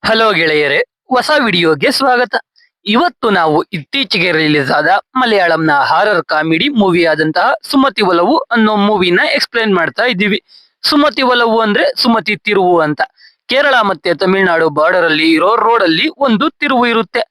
Hello ಗೆಳೆಯರೇ, ಹೊಸ ವಿಡಿಯೋಗೆ ಸ್ವಾಗತ. ಇವತ್ತು ನಾವು ಇತ್ತೀಚೆಗೆ ರಿಲೀಸ್ ಆದ ಮಲಯಾಳಂನ ಹಾರರ್ ಕಾಮಿಡಿ ಮೂವಿ ಆದಂತಹ ಸುಮತಿ ಒಲವು ಅನ್ನೋ ಮೂವಿನ ಎಕ್ಸ್ಪ್ಲೇನ್ ಮಾಡ್ತಾ ಇದ್ದೀವಿ. ಸುಮತಿ ಒಲವು ಅಂದ್ರೆ ಸುಮತಿ ತಿರುವು ಅಂತ. ಕೇರಳ ಮತ್ತೆ ತಮಿಳುನಾಡು ಬಾರ್ಡರ್ ಅಲ್ಲಿ ಇರೋ ರೋಡ್ ಅಲ್ಲಿ ಒಂದು ತಿರುವು ಇರುತ್ತೆ.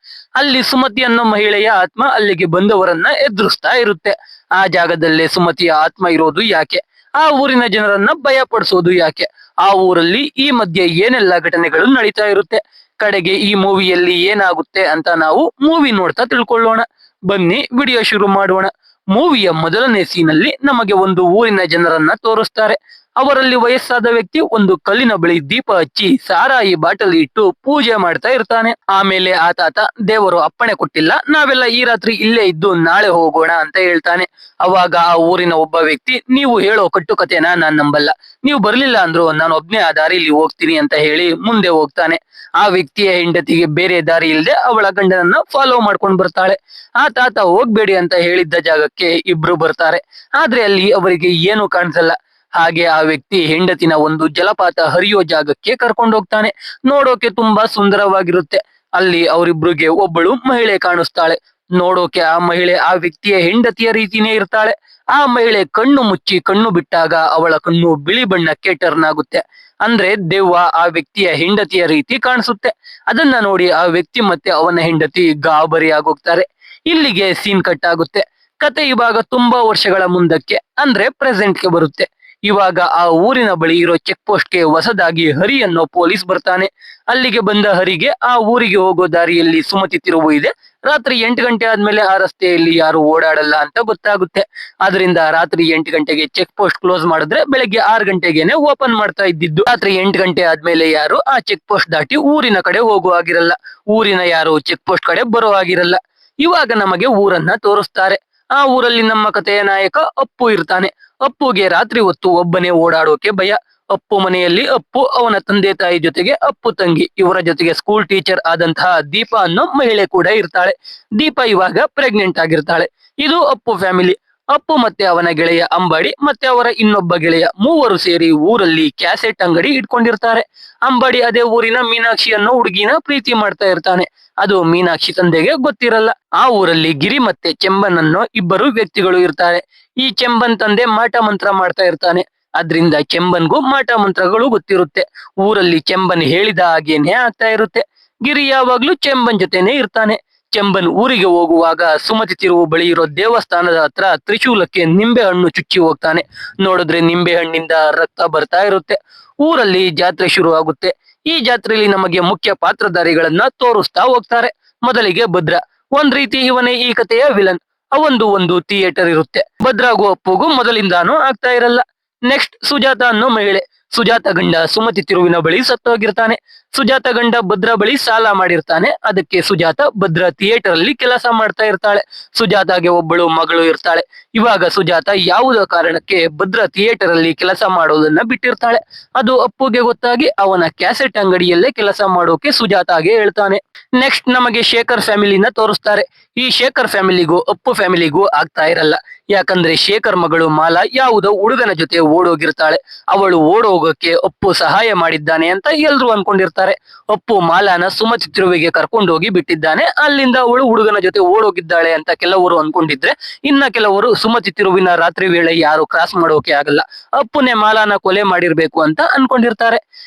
ಅಲ್ಲಿ ಸುಮತಿ ಅನ್ನೋ ಮಹಿಳೆಯ ಆತ್ಮ ಅಲ್ಲಿಗೆ ಬಂದವರನ್ನ ಎದುರಿಸ್ತಾ ಇರುತ್ತೆ. ಆ ಜಾಗದಲ್ಲೇ ಸುಮತಿಯ ಆತ್ಮ ಇರೋದು ಯಾಕೆ? ಆ ಊರಿನ ಜನರನ್ನ ಭಯ ಪಡಿಸೋದು ಯಾಕೆ? ಆ ಊರಲ್ಲಿ ಈ ಮಧ್ಯೆ ಏನೆಲ್ಲ ಘಟನೆಗಳು ನಡೀತಾ ಇರುತ್ತೆ, ಕಡೆಗೆ ಈ ಮೂವಿಯಲ್ಲಿ ಏನಾಗುತ್ತೆ ಅಂತ ನಾವು ಮೂವಿ ನೋಡ್ತಾ ತಿಳ್ಕೊಳ್ಳೋಣ. ಬನ್ನಿ ವಿಡಿಯೋ ಶುರು ಮಾಡೋಣ. ಮೂವಿಯ ಮೊದಲನೇ ಸೀನಲ್ಲಿ ನಮಗೆ ಒಂದು ಊರಿನ ಜನರನ್ನ ತೋರಿಸ್ತಾರೆ. ಅವರಲ್ಲಿ ವಯಸ್ಸಾದ ವ್ಯಕ್ತಿ ಒಂದು ಕಲ್ಲಿನ ಬಳಿ ದೀಪ ಹಚ್ಚಿ ಸಾರಾಯಿ ಬಾಟಲಿ ಇಟ್ಟು ಪೂಜೆ ಮಾಡ್ತಾ ಇರ್ತಾನೆ. ಆಮೇಲೆ ಆ ತಾತ ದೇವರು ಅಪ್ಪಣೆ ಕೊಟ್ಟಿಲ್ಲ, ನಾವೆಲ್ಲ ಈ ರಾತ್ರಿ ಇಲ್ಲೇ ಇದ್ದು ನಾಳೆ ಹೋಗೋಣ ಅಂತ ಹೇಳ್ತಾನೆ. ಅವಾಗ ಆ ಊರಿನ ಒಬ್ಬ ವ್ಯಕ್ತಿ, ನೀವು ಹೇಳೋ ಕಟ್ಟುಕತೆನ ನಾನ್ ನಂಬಲ್ಲ, ನೀವು ಬರ್ಲಿಲ್ಲ ಅಂದ್ರು ನಾನು ಒಬ್ನೇ ಆ ದಾರಿಲಿ ಹೋಗ್ತೀನಿ ಅಂತ ಹೇಳಿ ಮುಂದೆ ಹೋಗ್ತಾನೆ. ಆ ವ್ಯಕ್ತಿಯ ಹೆಂಡತಿಗೆ ಬೇರೆ ದಾರಿ ಇಲ್ಲದೆ ಅವಳ ಗಂಡನನ್ನ ಫಾಲೋ ಮಾಡ್ಕೊಂಡು ಬರ್ತಾಳೆ. ಆ ತಾತ ಹೋಗ್ಬೇಡಿ ಅಂತ ಹೇಳಿದ್ದ ಜಾಗಕ್ಕೆ ಇಬ್ರು ಬರ್ತಾರೆ. ಆದ್ರೆ ಅಲ್ಲಿ ಅವರಿಗೆ ಏನು ಕಾಣಿಸಲ್ಲ. ಹಾಗೆ ಆ ವ್ಯಕ್ತಿ ಹೆಂಡತಿನ ಒಂದು ಜಲಪಾತ ಹರಿಯೋ ಜಾಗಕ್ಕೆ ಕರ್ಕೊಂಡು ಹೋಗ್ತಾನೆ. ನೋಡೋಕೆ ತುಂಬಾ ಸುಂದರವಾಗಿರುತ್ತೆ. ಅಲ್ಲಿ ಅವರಿಬ್ರಿಗೆ ಒಬ್ಬಳು ಮಹಿಳೆ ಕಾಣಿಸ್ತಾಳೆ. ನೋಡೋಕೆ ಆ ಮಹಿಳೆ ಆ ವ್ಯಕ್ತಿಯ ಹೆಂಡತಿಯ ರೀತಿನೇ ಇರ್ತಾಳೆ. ಆ ಮಹಿಳೆ ಕಣ್ಣು ಮುಚ್ಚಿ ಕಣ್ಣು ಬಿಟ್ಟಾಗ ಅವಳ ಕಣ್ಣು ಬಿಳಿ ಬಣ್ಣಕ್ಕೆ ಟರ್ನ್ ಆಗುತ್ತೆ. ಅಂದ್ರೆ ದೆವ್ವ ಆ ವ್ಯಕ್ತಿಯ ಹೆಂಡತಿಯ ರೀತಿ ಕಾಣಿಸುತ್ತೆ. ಅದನ್ನ ನೋಡಿ ಆ ವ್ಯಕ್ತಿ ಮತ್ತೆ ಅವನ ಹೆಂಡತಿ ಗಾಬರಿ ಆಗೋಗ್ತಾರೆ. ಇಲ್ಲಿಗೆ ಸೀನ್ ಕಟ್ ಆಗುತ್ತೆ. ಕತೆ ಇವಾಗ ತುಂಬಾ ವರ್ಷಗಳ ಮುಂದಕ್ಕೆ ಅಂದ್ರೆ ಪ್ರೆಸೆಂಟ್ಗೆ ಬರುತ್ತೆ. ಇವಾಗ ಆ ಊರಿನ ಬಳಿ ಇರೋ ಚೆಕ್ ಪೋಸ್ಟ್ಗೆ ಹೊಸದಾಗಿ ಹರಿ ಅನ್ನೋ ಪೊಲೀಸ್ ಬರ್ತಾನೆ. ಅಲ್ಲಿಗೆ ಬಂದ ಹರಿಗೆ ಆ ಊರಿಗೆ ಹೋಗೋ ದಾರಿಯಲ್ಲಿ ಸುಮತಿ ತಿರುವು ಇದೆ. ರಾತ್ರಿ 8 ಗಂಟೆ ಆದ್ಮೇಲೆ ಆ ರಸ್ತೆಯಲ್ಲಿ ಯಾರು ಓಡಾಡಲ್ಲ ಅಂತ ಗೊತ್ತಾಗುತ್ತೆ. ಆದ್ರಿಂದ ರಾತ್ರಿ 8 ಗಂಟೆಗೆ ಚೆಕ್ ಪೋಸ್ಟ್ ಕ್ಲೋಸ್ ಮಾಡಿದ್ರೆ ಬೆಳಗ್ಗೆ 6 ಗಂಟೆಗೆನೆ ಓಪನ್ ಮಾಡ್ತಾ ಇದ್ದಿದ್ದು. ರಾತ್ರಿ 8 ಗಂಟೆ ಆದ್ಮೇಲೆ ಯಾರು ಆ ಚೆಕ್ ಪೋಸ್ಟ್ ದಾಟಿ ಊರಿನ ಕಡೆ ಹೋಗೋ ಆಗಿರಲ್ಲ. ಊರಿನ ಯಾರು ಚೆಕ್ ಪೋಸ್ಟ್ ಕಡೆ ಬರೋ ಆಗಿರಲ್ಲ. ಇವಾಗ ನಮಗೆ ಊರನ್ನ ತೋರಿಸ್ತಾರೆ. ಆ ಊರಲ್ಲಿ ನಮ್ಮ ಕಥೆಯ ನಾಯಕ ಅಪ್ಪು ಇರ್ತಾನೆ. ಅಪ್ಪುಗೆ ರಾತ್ರಿ ಹೊತ್ತು ಒಬ್ಬನೇ ಓಡಾಡೋಕೆ ಭಯ. ಅಪ್ಪು ಮನೆಯಲ್ಲಿ ಅಪ್ಪು, ಅವನ ತಂದೆ ತಾಯಿ ಜೊತೆಗೆ ಅಪ್ಪು ತಂಗಿ, ಇವರ ಜೊತೆಗೆ ಸ್ಕೂಲ್ ಟೀಚರ್ ಆದಂತಹ ದೀಪಾ ಅನ್ನೋ ಮಹಿಳೆ ಕೂಡ ಇರ್ತಾಳೆ. ದೀಪಾ ಇವಾಗ ಪ್ರೆಗ್ನೆಂಟ್ ಆಗಿರ್ತಾಳೆ. ಇದು ಅಪ್ಪು ಫ್ಯಾಮಿಲಿ. ಅಪ್ಪು ಮತ್ತೆ ಅವನ ಗೆಳೆಯ ಅಂಬಾಡಿ ಮತ್ತೆ ಅವರ ಇನ್ನೊಬ್ಬ ಗೆಳೆಯ ಮೂವರು ಸೇರಿ ಊರಲ್ಲಿ ಕ್ಯಾಸೆಟ್ ಅಂಗಡಿ ಇಟ್ಕೊಂಡಿರ್ತಾರೆ. ಅಂಬಾಡಿ ಅದೇ ಊರಿನ ಮೀನಾಕ್ಷಿ ಅನ್ನೋ ಹುಡುಗಿನ ಪ್ರೀತಿ ಮಾಡ್ತಾ ಇರ್ತಾನೆ. ಅದು ಮೀನಾಕ್ಷಿ ತಂದೆಗೆ ಗೊತ್ತಿರಲ್ಲ. ಆ ಊರಲ್ಲಿ ಗಿರಿ ಮತ್ತೆ ಚೆಂಬನ್ ಅನ್ನೋ ಇಬ್ಬರು ವ್ಯಕ್ತಿಗಳು ಇರ್ತಾರೆ. ಈ ಚೆಂಬನ್ ತಂದೆ ಮಾಟ ಮಂತ್ರ ಮಾಡ್ತಾ ಇರ್ತಾನೆ. ಅದ್ರಿಂದ ಚೆಂಬನ್ಗೂ ಮಾಟ ಮಂತ್ರಗಳು ಗೊತ್ತಿರುತ್ತೆ. ಊರಲ್ಲಿ ಚೆಂಬನ್ ಹೇಳಿದ ಹಾಗೇನೆ ಆಗ್ತಾ ಇರುತ್ತೆ. ಗಿರಿ ಯಾವಾಗ್ಲೂ ಚೆಂಬನ್ ಜೊತೆನೆ ಇರ್ತಾನೆ. ಚೆಂಬನ್ ಊರಿಗೆ ಹೋಗುವಾಗ ಸುಮತಿ ತಿರುವು ಬಳಿ ಇರೋ ದೇವಸ್ಥಾನದ ಹತ್ರ ತ್ರಿಶೂಲಕ್ಕೆ ನಿಂಬೆ ಹಣ್ಣು ಚುಚ್ಚಿ ಹೋಗ್ತಾನೆ. ನೋಡಿದ್ರೆ ನಿಂಬೆ ಹಣ್ಣಿಂದ ರಕ್ತ ಬರ್ತಾ ಇರುತ್ತೆ. ಊರಲ್ಲಿ ಜಾತ್ರೆ ಶುರು ಆಗುತ್ತೆ. ಈ ಜಾತ್ರೆಯಲ್ಲಿ ನಮಗೆ ಮುಖ್ಯ ಪಾತ್ರಧಾರಿಗಳನ್ನ ತೋರಿಸ್ತಾ ಹೋಗ್ತಾರೆ. ಮೊದಲಿಗೆ ಭದ್ರ, ಒಂದ್ ರೀತಿ ಇವನೇ ಈ ಕಥೆಯ ವಿಲನ್. ಅವಂದು ಒಂದು ಥಿಯೇಟರ್ ಇರುತ್ತೆ. ಭದ್ರಾಗೂ ಅಪ್ಪುಗೂ ಮೊದಲಿಂದಾನು ಆಗ್ತಾ ಇರಲ್ಲ. ನೆಕ್ಸ್ಟ್ ಸುಜಾತ ಅನ್ನೋ ಮಹಿಳೆ. ಸುಜಾತ ಗಂಡ ಸುಮತಿ ತಿರುವಿನ ಬಳಿ ಸತ್ತೋಗಿರ್ತಾನೆ. ಸುಜಾತ ಗಂಡ ಭದ್ರ ಬಳಿ ಸಾಲ ಮಾಡಿರ್ತಾನೆ. ಅದಕ್ಕೆ ಸುಜಾತ ಭದ್ರ ಥಿಯೇಟರ್ ಅಲ್ಲಿ ಕೆಲಸ ಮಾಡ್ತಾ ಇರ್ತಾಳೆ. ಸುಜಾತಾಗೆ ಒಬ್ಬಳು ಮಗಳು ಇರ್ತಾಳೆ. ಇವಾಗ ಸುಜಾತ ಯಾವುದೋ ಕಾರಣಕ್ಕೆ ಭದ್ರ ಥಿಯೇಟರ್ ಅಲ್ಲಿ ಕೆಲಸ ಮಾಡೋದನ್ನ ಬಿಟ್ಟಿರ್ತಾಳೆ. ಅದು ಅಪ್ಪುಗೆ ಗೊತ್ತಾಗಿ ಅವನ ಕ್ಯಾಸೆಟ್ ಅಂಗಡಿಯಲ್ಲೇ ಕೆಲಸ ಮಾಡೋಕೆ ಸುಜಾತಾಗೆ ಹೇಳ್ತಾನೆ. ನೆಕ್ಸ್ಟ್ ನಮಗೆ ಶೇಖರ್ ಫ್ಯಾಮಿಲಿನ ತೋರಿಸ್ತಾರೆ. ಈ ಶೇಖರ್ ಫ್ಯಾಮಿಲಿಗೂ ಅಪ್ಪು ಫ್ಯಾಮಿಲಿಗೂ ಆಗ್ತಾ ಇರಲ್ಲ. ಯಾಕಂದ್ರೆ ಶೇಖರ್ ಮಗಳು ಮಾಲಾ ಯಾವುದೋ ಹುಡುಗನ ಜೊತೆ ಓಡೋಗಿರ್ತಾಳೆ. ಅವಳು ಓಡೋಗಕ್ಕೆ ಅಪ್ಪು ಸಹಾಯ ಮಾಡಿದ್ದಾನೆ ಅಂತ ಎಲ್ರು ಅನ್ಕೊಂಡಿರ್ತಾರೆ. ಅಪ್ಪು ಮಾಲಾನ ಸುಮತಿ ತಿರುವಿಗೆ ಕರ್ಕೊಂಡೋಗಿ ಬಿಟ್ಟಿದ್ದಾನೆ. ಅಲ್ಲಿಂದ ಅವಳು ಹುಡುಗನ ಜೊತೆ ಓಡೋಗಿದ್ದಾಳೆ ಅಂತ ಕೆಲವರು ಅನ್ಕೊಂಡಿದ್ರೆ, ಇನ್ನ ಕೆಲವರು ಸುಮತಿ ತಿರುವಿನ ರಾತ್ರಿ ವೇಳೆ ಯಾರು ಕ್ರಾಸ್ ಮಾಡೋಕೆ ಆಗಲ್ಲ, ಅಪ್ಪುನೇ ಮಾಲಾನ ಕೊಲೆ ಮಾಡಿರ್ಬೇಕು ಅಂತ ಅನ್ಕೊಂಡಿರ್ತಾರೆ.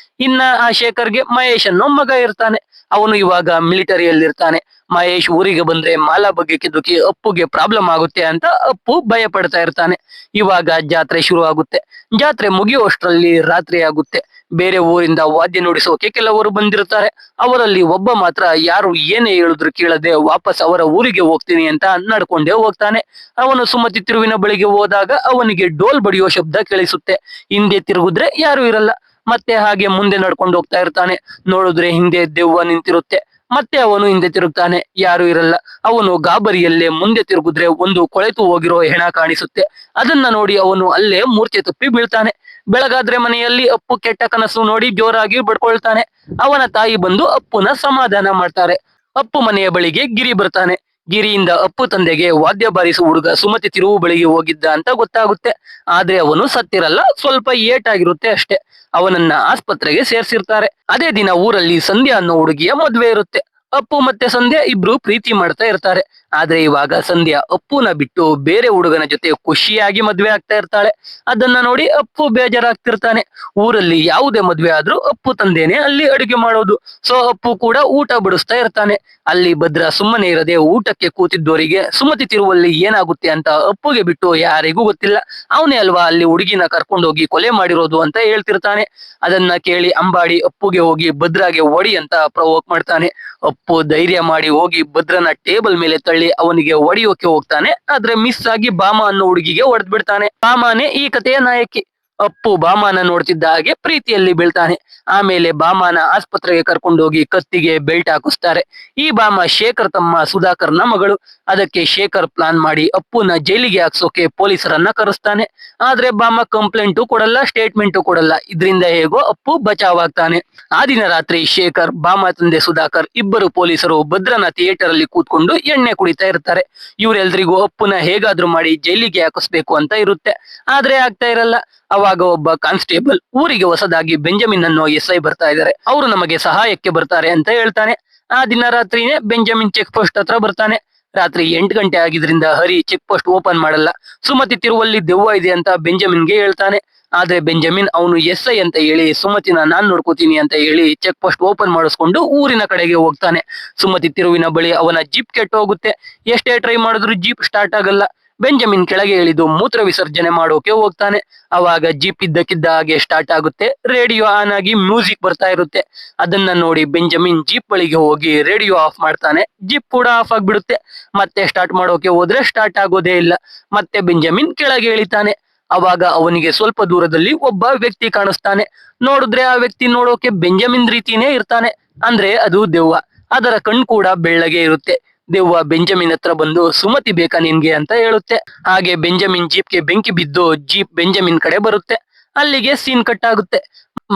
ಇನ್ನ ಆ ಶೇಖರ್ಗೆ ಮಹೇಶ್ ಅನ್ನೋ ಮಗ ಇರ್ತಾನೆ. ಅವನು ಇವಾಗ ಮಿಲಿಟರಿಯಲ್ಲಿ ಇರ್ತಾನೆ. ಮಹೇಶ್ ಊರಿಗೆ ಬಂದ್ರೆ ಮಾಲಾ ಬಗ್ಗೆ ಕೆದಕಿ ಅಪ್ಪುಗೆ ಪ್ರಾಬ್ಲಮ್ ಆಗುತ್ತೆ ಅಂತ ಅಪ್ಪು ಭಯ ಪಡ್ತಾ ಇರ್ತಾನೆ. ಇವಾಗ ಜಾತ್ರೆ ಶುರು ಆಗುತ್ತೆ. ಜಾತ್ರೆ ಮುಗಿಯುವಷ್ಟರಲ್ಲಿ ರಾತ್ರಿ ಆಗುತ್ತೆ. ಬೇರೆ ಊರಿಂದ ವಾದ್ಯ ನುಡಿಸೋಕೆ ಕೆಲವರು ಬಂದಿರ್ತಾರೆ. ಅವರಲ್ಲಿ ಒಬ್ಬ ಮಾತ್ರ ಯಾರು ಏನೇ ಹೇಳಿದ್ರು ಕೇಳದೆ ವಾಪಸ್ ಅವರ ಊರಿಗೆ ಹೋಗ್ತೀನಿ ಅಂತ ನಡ್ಕೊಂಡೇ ಹೋಗ್ತಾನೆ. ಅವನು ಸುಮತಿ ತಿರುವಿನ ಬಳಿಗೆ ಹೋದಾಗ ಅವನಿಗೆ ಡೋಲ್ ಬಡಿಯೋ ಶಬ್ದ ಕೇಳಿಸುತ್ತೆ. ಹಿಂದೆ ತಿರುಗಿದ್ರೆ ಯಾರು ಇರಲ್ಲ. ಮತ್ತೆ ಹಾಗೆ ಮುಂದೆ ನಡ್ಕೊಂಡು ಹೋಗ್ತಾ ಇರ್ತಾನೆ. ನೋಡಿದ್ರೆ ಹಿಂದೆ ದೆವ್ವ ನಿಂತಿರುತ್ತೆ. ಮತ್ತೆ ಅವನು ಹಿಂದೆ ತಿರುಗ್ತಾನೆ, ಯಾರು ಇರಲ್ಲ. ಅವನು ಗಾಬರಿಯಲ್ಲೇ ಮುಂದೆ ತಿರುಗಿದ್ರೆ ಒಂದು ಕೊಳೆತು ಹೋಗಿರೋ ಹೆಣ ಕಾಣಿಸುತ್ತೆ. ಅದನ್ನ ನೋಡಿ ಅವನು ಅಲ್ಲೇ ಮೂರ್ಛೆ ತಪ್ಪಿ ಬೀಳ್ತಾನೆ. ಬೆಳಗಾದ್ರೆ ಮನೆಯಲ್ಲಿ ಅಪ್ಪು ಕೆಟ್ಟ ಕನಸು ನೋಡಿ ಜೋರಾಗಿ ಬಡ್ಕೊಳ್ತಾನೆ. ಅವನ ತಾಯಿ ಬಂದು ಅಪ್ಪುನ ಸಮಾಧಾನ ಮಾಡ್ತಾರೆ. ಅಪ್ಪು ಮನೆಯ ಬಳಿಗೆ ಗಿರಿ ಬರ್ತಾನೆ. ಗಿರಿಯಿಂದ ಅಪ್ಪು ತಂದೆಗೆ ವಾದ್ಯ ಬಾರಿಸುವ ಹುಡುಗ ಸುಮತಿ ತಿರುವು ಬಳಿಗೆ ಹೋಗಿದ್ದ ಅಂತ ಗೊತ್ತಾಗುತ್ತೆ. ಆದ್ರೆ ಅವನು ಸತ್ತಿರಲ್ಲ, ಸ್ವಲ್ಪ ಏಟಾಗಿರುತ್ತೆ ಅಷ್ಟೇ. ಅವನನ್ನ ಆಸ್ಪತ್ರೆಗೆ ಸೇರ್ಸಿರ್ತಾರೆ. ಅದೇ ದಿನ ಊರಲ್ಲಿ ಸಂಧ್ಯಾ ಅನ್ನೋ ಹುಡುಗಿಯ ಮದ್ವೆ ಇರುತ್ತೆ. ಅಪ್ಪು ಮತ್ತೆ ಸಂಧ್ಯಾ ಇಬ್ರು ಪ್ರೀತಿ ಮಾಡ್ತಾ ಇರ್ತಾರೆ. ಆದ್ರೆ ಇವಾಗ ಸಂಧ್ಯಾ ಅಪ್ಪುನ ಬಿಟ್ಟು ಬೇರೆ ಹುಡುಗನ ಜೊತೆ ಖುಷಿಯಾಗಿ ಮದ್ವೆ ಆಗ್ತಾ ಇರ್ತಾಳೆ. ಅದನ್ನ ನೋಡಿ ಅಪ್ಪು ಬೇಜಾರಾಗ್ತಿರ್ತಾನೆ. ಊರಲ್ಲಿ ಯಾವುದೇ ಮದ್ವೆ ಆದ್ರೂ ಅಪ್ಪು ತಂದೇನೆ ಅಲ್ಲಿ ಅಡುಗೆ ಮಾಡೋದು. ಸೊ ಅಪ್ಪು ಕೂಡ ಊಟ ಬಡಿಸ್ತಾ ಇರ್ತಾನೆ. ಅಲ್ಲಿ ಭದ್ರ ಸುಮ್ಮನೆ ಇರದೆ ಊಟಕ್ಕೆ ಕೂತಿದ್ದವರಿಗೆ ಸುಮತಿ ತಿರುವಲ್ಲಿ ಏನಾಗುತ್ತೆ ಅಂತ ಅಪ್ಪುಗೆ ಬಿಟ್ಟು ಯಾರಿಗೂ ಗೊತ್ತಿಲ್ಲ. ಅವನೇ ಅಲ್ವಾ ಅಲ್ಲಿ ಹುಡುಗಿನ ಕರ್ಕೊಂಡೋಗಿ ಕೊಲೆ ಮಾಡಿರೋದು ಅಂತ ಹೇಳ್ತಿರ್ತಾನೆ. ಅದನ್ನ ಕೇಳಿ ಅಂಬಾಡಿ ಅಪ್ಪುಗೆ ಹೋಗಿ ಭದ್ರಾಗೆ ಒಡಿ ಅಂತ ಪ್ರವೋಕ್ ಮಾಡ್ತಾನೆ. ಅಪ್ಪು ಧೈರ್ಯ ಮಾಡಿ ಹೋಗಿ ಭದ್ರನ ಟೇಬಲ್ ಮೇಲೆ ತಳ್ಳಿ ಅವನಿಗೆ ಒಡೆಯೋಕೆ ಹೋಗ್ತಾನೆ. ಆದ್ರೆ ಮಿಸ್ ಆಗಿ ಬಾಮ ಅನ್ನೋ ಹುಡುಗಿಗೆ ಹೊಡೆದ್ ಬಿಡ್ತಾನೆ. ಬಾಮಾನೆ ಈ ಕಥೆಯ ನಾಯಕಿ. ಅಪ್ಪು ಬಾಮಾನ ನೋಡ್ತಿದ್ದ ಹಾಗೆ ಪ್ರೀತಿಯಲ್ಲಿ ಬೀಳ್ತಾನೆ. ಆಮೇಲೆ ಬಾಮಾನ ಆಸ್ಪತ್ರೆಗೆ ಕರ್ಕೊಂಡೋಗಿ ಕತ್ತಿಗೆ ಬೆಲ್ಟ್ ಹಾಕಿಸ್ತಾರೆ. ಈ ಬಾಮ ಶೇಖರ್ ತಮ್ಮ ಸುಧಾಕರ್ನ ಮಗಳು. ಅದಕ್ಕೆ ಶೇಖರ್ ಪ್ಲಾನ್ ಮಾಡಿ ಅಪ್ಪುನ ಜೈಲಿಗೆ ಹಾಕ್ಸೋಕೆ ಪೊಲೀಸರನ್ನ ಕರೆಸ್ತಾನೆ. ಆದ್ರೆ ಬಾಮ ಕಂಪ್ಲೇಂಟು ಕೊಡಲ್ಲ, ಸ್ಟೇಟ್ಮೆಂಟು ಕೊಡಲ್ಲ. ಇದ್ರಿಂದ ಹೇಗೋ ಅಪ್ಪು ಬಚಾವ್ ಆಗ್ತಾನೆ. ಆ ದಿನ ರಾತ್ರಿ ಶೇಖರ್, ಬಾಮ ತಂದೆ ಸುಧಾಕರ್ ಇಬ್ಬರು ಪೊಲೀಸರು ಭದ್ರನ ಥಿಯೇಟರ್ ಅಲ್ಲಿ ಕೂತ್ಕೊಂಡು ಎಣ್ಣೆ ಕುಡಿತಾ ಇರ್ತಾರೆ. ಇವರೆಲ್ರಿಗೂ ಅಪ್ಪುನ ಹೇಗಾದ್ರೂ ಮಾಡಿ ಜೈಲಿಗೆ ಹಾಕಿಸ್ಬೇಕು ಅಂತ ಇರುತ್ತೆ. ಆದ್ರೆ ಆಗ್ತಾ ಇರಲ್ಲ. ಅವಾಗ ಒಬ್ಬ ಕಾನ್ಸ್ಟೇಬಲ್ ಊರಿಗೆ ಹೊಸದಾಗಿ ಬೆಂಜಮಿನ್ ಅನ್ನೋ SI ಬರ್ತಾ ಇದ್ದಾರೆ, ಅವರು ನಮಗೆ ಸಹಾಯಕ್ಕೆ ಬರ್ತಾರೆ ಅಂತ ಹೇಳ್ತಾನೆ. ಆ ದಿನ ರಾತ್ರಿನೇ ಬೆಂಜಮಿನ್ ಚೆಕ್ ಪೋಸ್ಟ್ ಹತ್ರ ಬರ್ತಾನೆ. ರಾತ್ರಿ 8 ಗಂಟೆ ಆಗಿದ್ರಿಂದ ಹರಿ ಚೆಕ್ ಪೋಸ್ಟ್ ಓಪನ್ ಮಾಡಲ್ಲ. ಸುಮತಿ ತಿರುವಲ್ಲಿ ದೆವ್ವ ಇದೆ ಅಂತ ಬೆಂಜಮಿನ್ಗೆ ಹೇಳ್ತಾನೆ. ಆದ್ರೆ ಬೆಂಜಮಿನ್ ಅವನು SI ಅಂತ ಹೇಳಿ ಸುಮತಿನ ನಾನ್ ನೋಡ್ಕೋತೀನಿ ಅಂತ ಹೇಳಿ ಚೆಕ್ ಪೋಸ್ಟ್ ಓಪನ್ ಮಾಡಿಸ್ಕೊಂಡು ಊರಿನ ಕಡೆಗೆ ಹೋಗ್ತಾನೆ. ಸುಮತಿ ತಿರುವಿನ ಬಳಿ ಅವನ ಜೀಪ್ ಕೆಟ್ಟು ಹೋಗುತ್ತೆ. ಎಷ್ಟೇ ಟ್ರೈ ಮಾಡಿದ್ರು ಜೀಪ್ ಸ್ಟಾರ್ಟ್ ಆಗಲ್ಲ. ಬೆಂಜಮಿನ್ ಕೆಳಗೆ ಇಳಿದು ಮೂತ್ರ ವಿಸರ್ಜನೆ ಮಾಡೋಕೆ ಹೋಗ್ತಾನೆ. ಅವಾಗ ಜೀಪ್ ಇದ್ದಕ್ಕಿದ್ದ ಹಾಗೆ ಸ್ಟಾರ್ಟ್ ಆಗುತ್ತೆ. ರೇಡಿಯೋ ಆನ್ ಆಗಿ ಮ್ಯೂಸಿಕ್ ಬರ್ತಾ ಇರುತ್ತೆ. ಅದನ್ನ ನೋಡಿ ಬೆಂಜಮಿನ್ ಜೀಪ್ ಬಳಿಗೆ ಹೋಗಿ ರೇಡಿಯೋ ಆಫ್ ಮಾಡ್ತಾನೆ. ಜೀಪ್ ಕೂಡ ಆಫ್ ಆಗ್ಬಿಡುತ್ತೆ. ಮತ್ತೆ ಸ್ಟಾರ್ಟ್ ಮಾಡೋಕೆ ಹೋದ್ರೆ ಸ್ಟಾರ್ಟ್ ಆಗೋದೇ ಇಲ್ಲ. ಮತ್ತೆ ಬೆಂಜಮಿನ್ ಕೆಳಗೆ ಇಳಿತಾನೆ. ಅವಾಗ ಅವನಿಗೆ ಸ್ವಲ್ಪ ದೂರದಲ್ಲಿ ಒಬ್ಬ ವ್ಯಕ್ತಿ ಕಾಣಿಸ್ತಾನೆ. ನೋಡಿದ್ರೆ ಆ ವ್ಯಕ್ತಿ ನೋಡೋಕೆ ಬೆಂಜಮಿನ್ ರೀತಿನೇ ಇರ್ತಾನೆ. ಅಂದ್ರೆ ಅದು ದೆವ್ವ. ಅದರ ಕಣ್ ಕೂಡ ಬೆಳ್ಳಗೆ ಇರುತ್ತೆ. ದೆವ್ವ ಬೆಂಜಮಿನ್ ಹತ್ರ ಬಂದು ಸುಮತಿ ಬೇಕಾ ನಿನ್ಗೆ ಅಂತ ಹೇಳುತ್ತೆ. ಹಾಗೆ ಬೆಂಜಮಿನ್ ಜೀಪ್ಗೆ ಬೆಂಕಿ ಬಿದ್ದು ಜೀಪ್ ಬೆಂಜಮಿನ್ ಕಡೆ ಬರುತ್ತೆ. ಅಲ್ಲಿಗೆ ಸೀನ್ ಕಟ್ ಆಗುತ್ತೆ.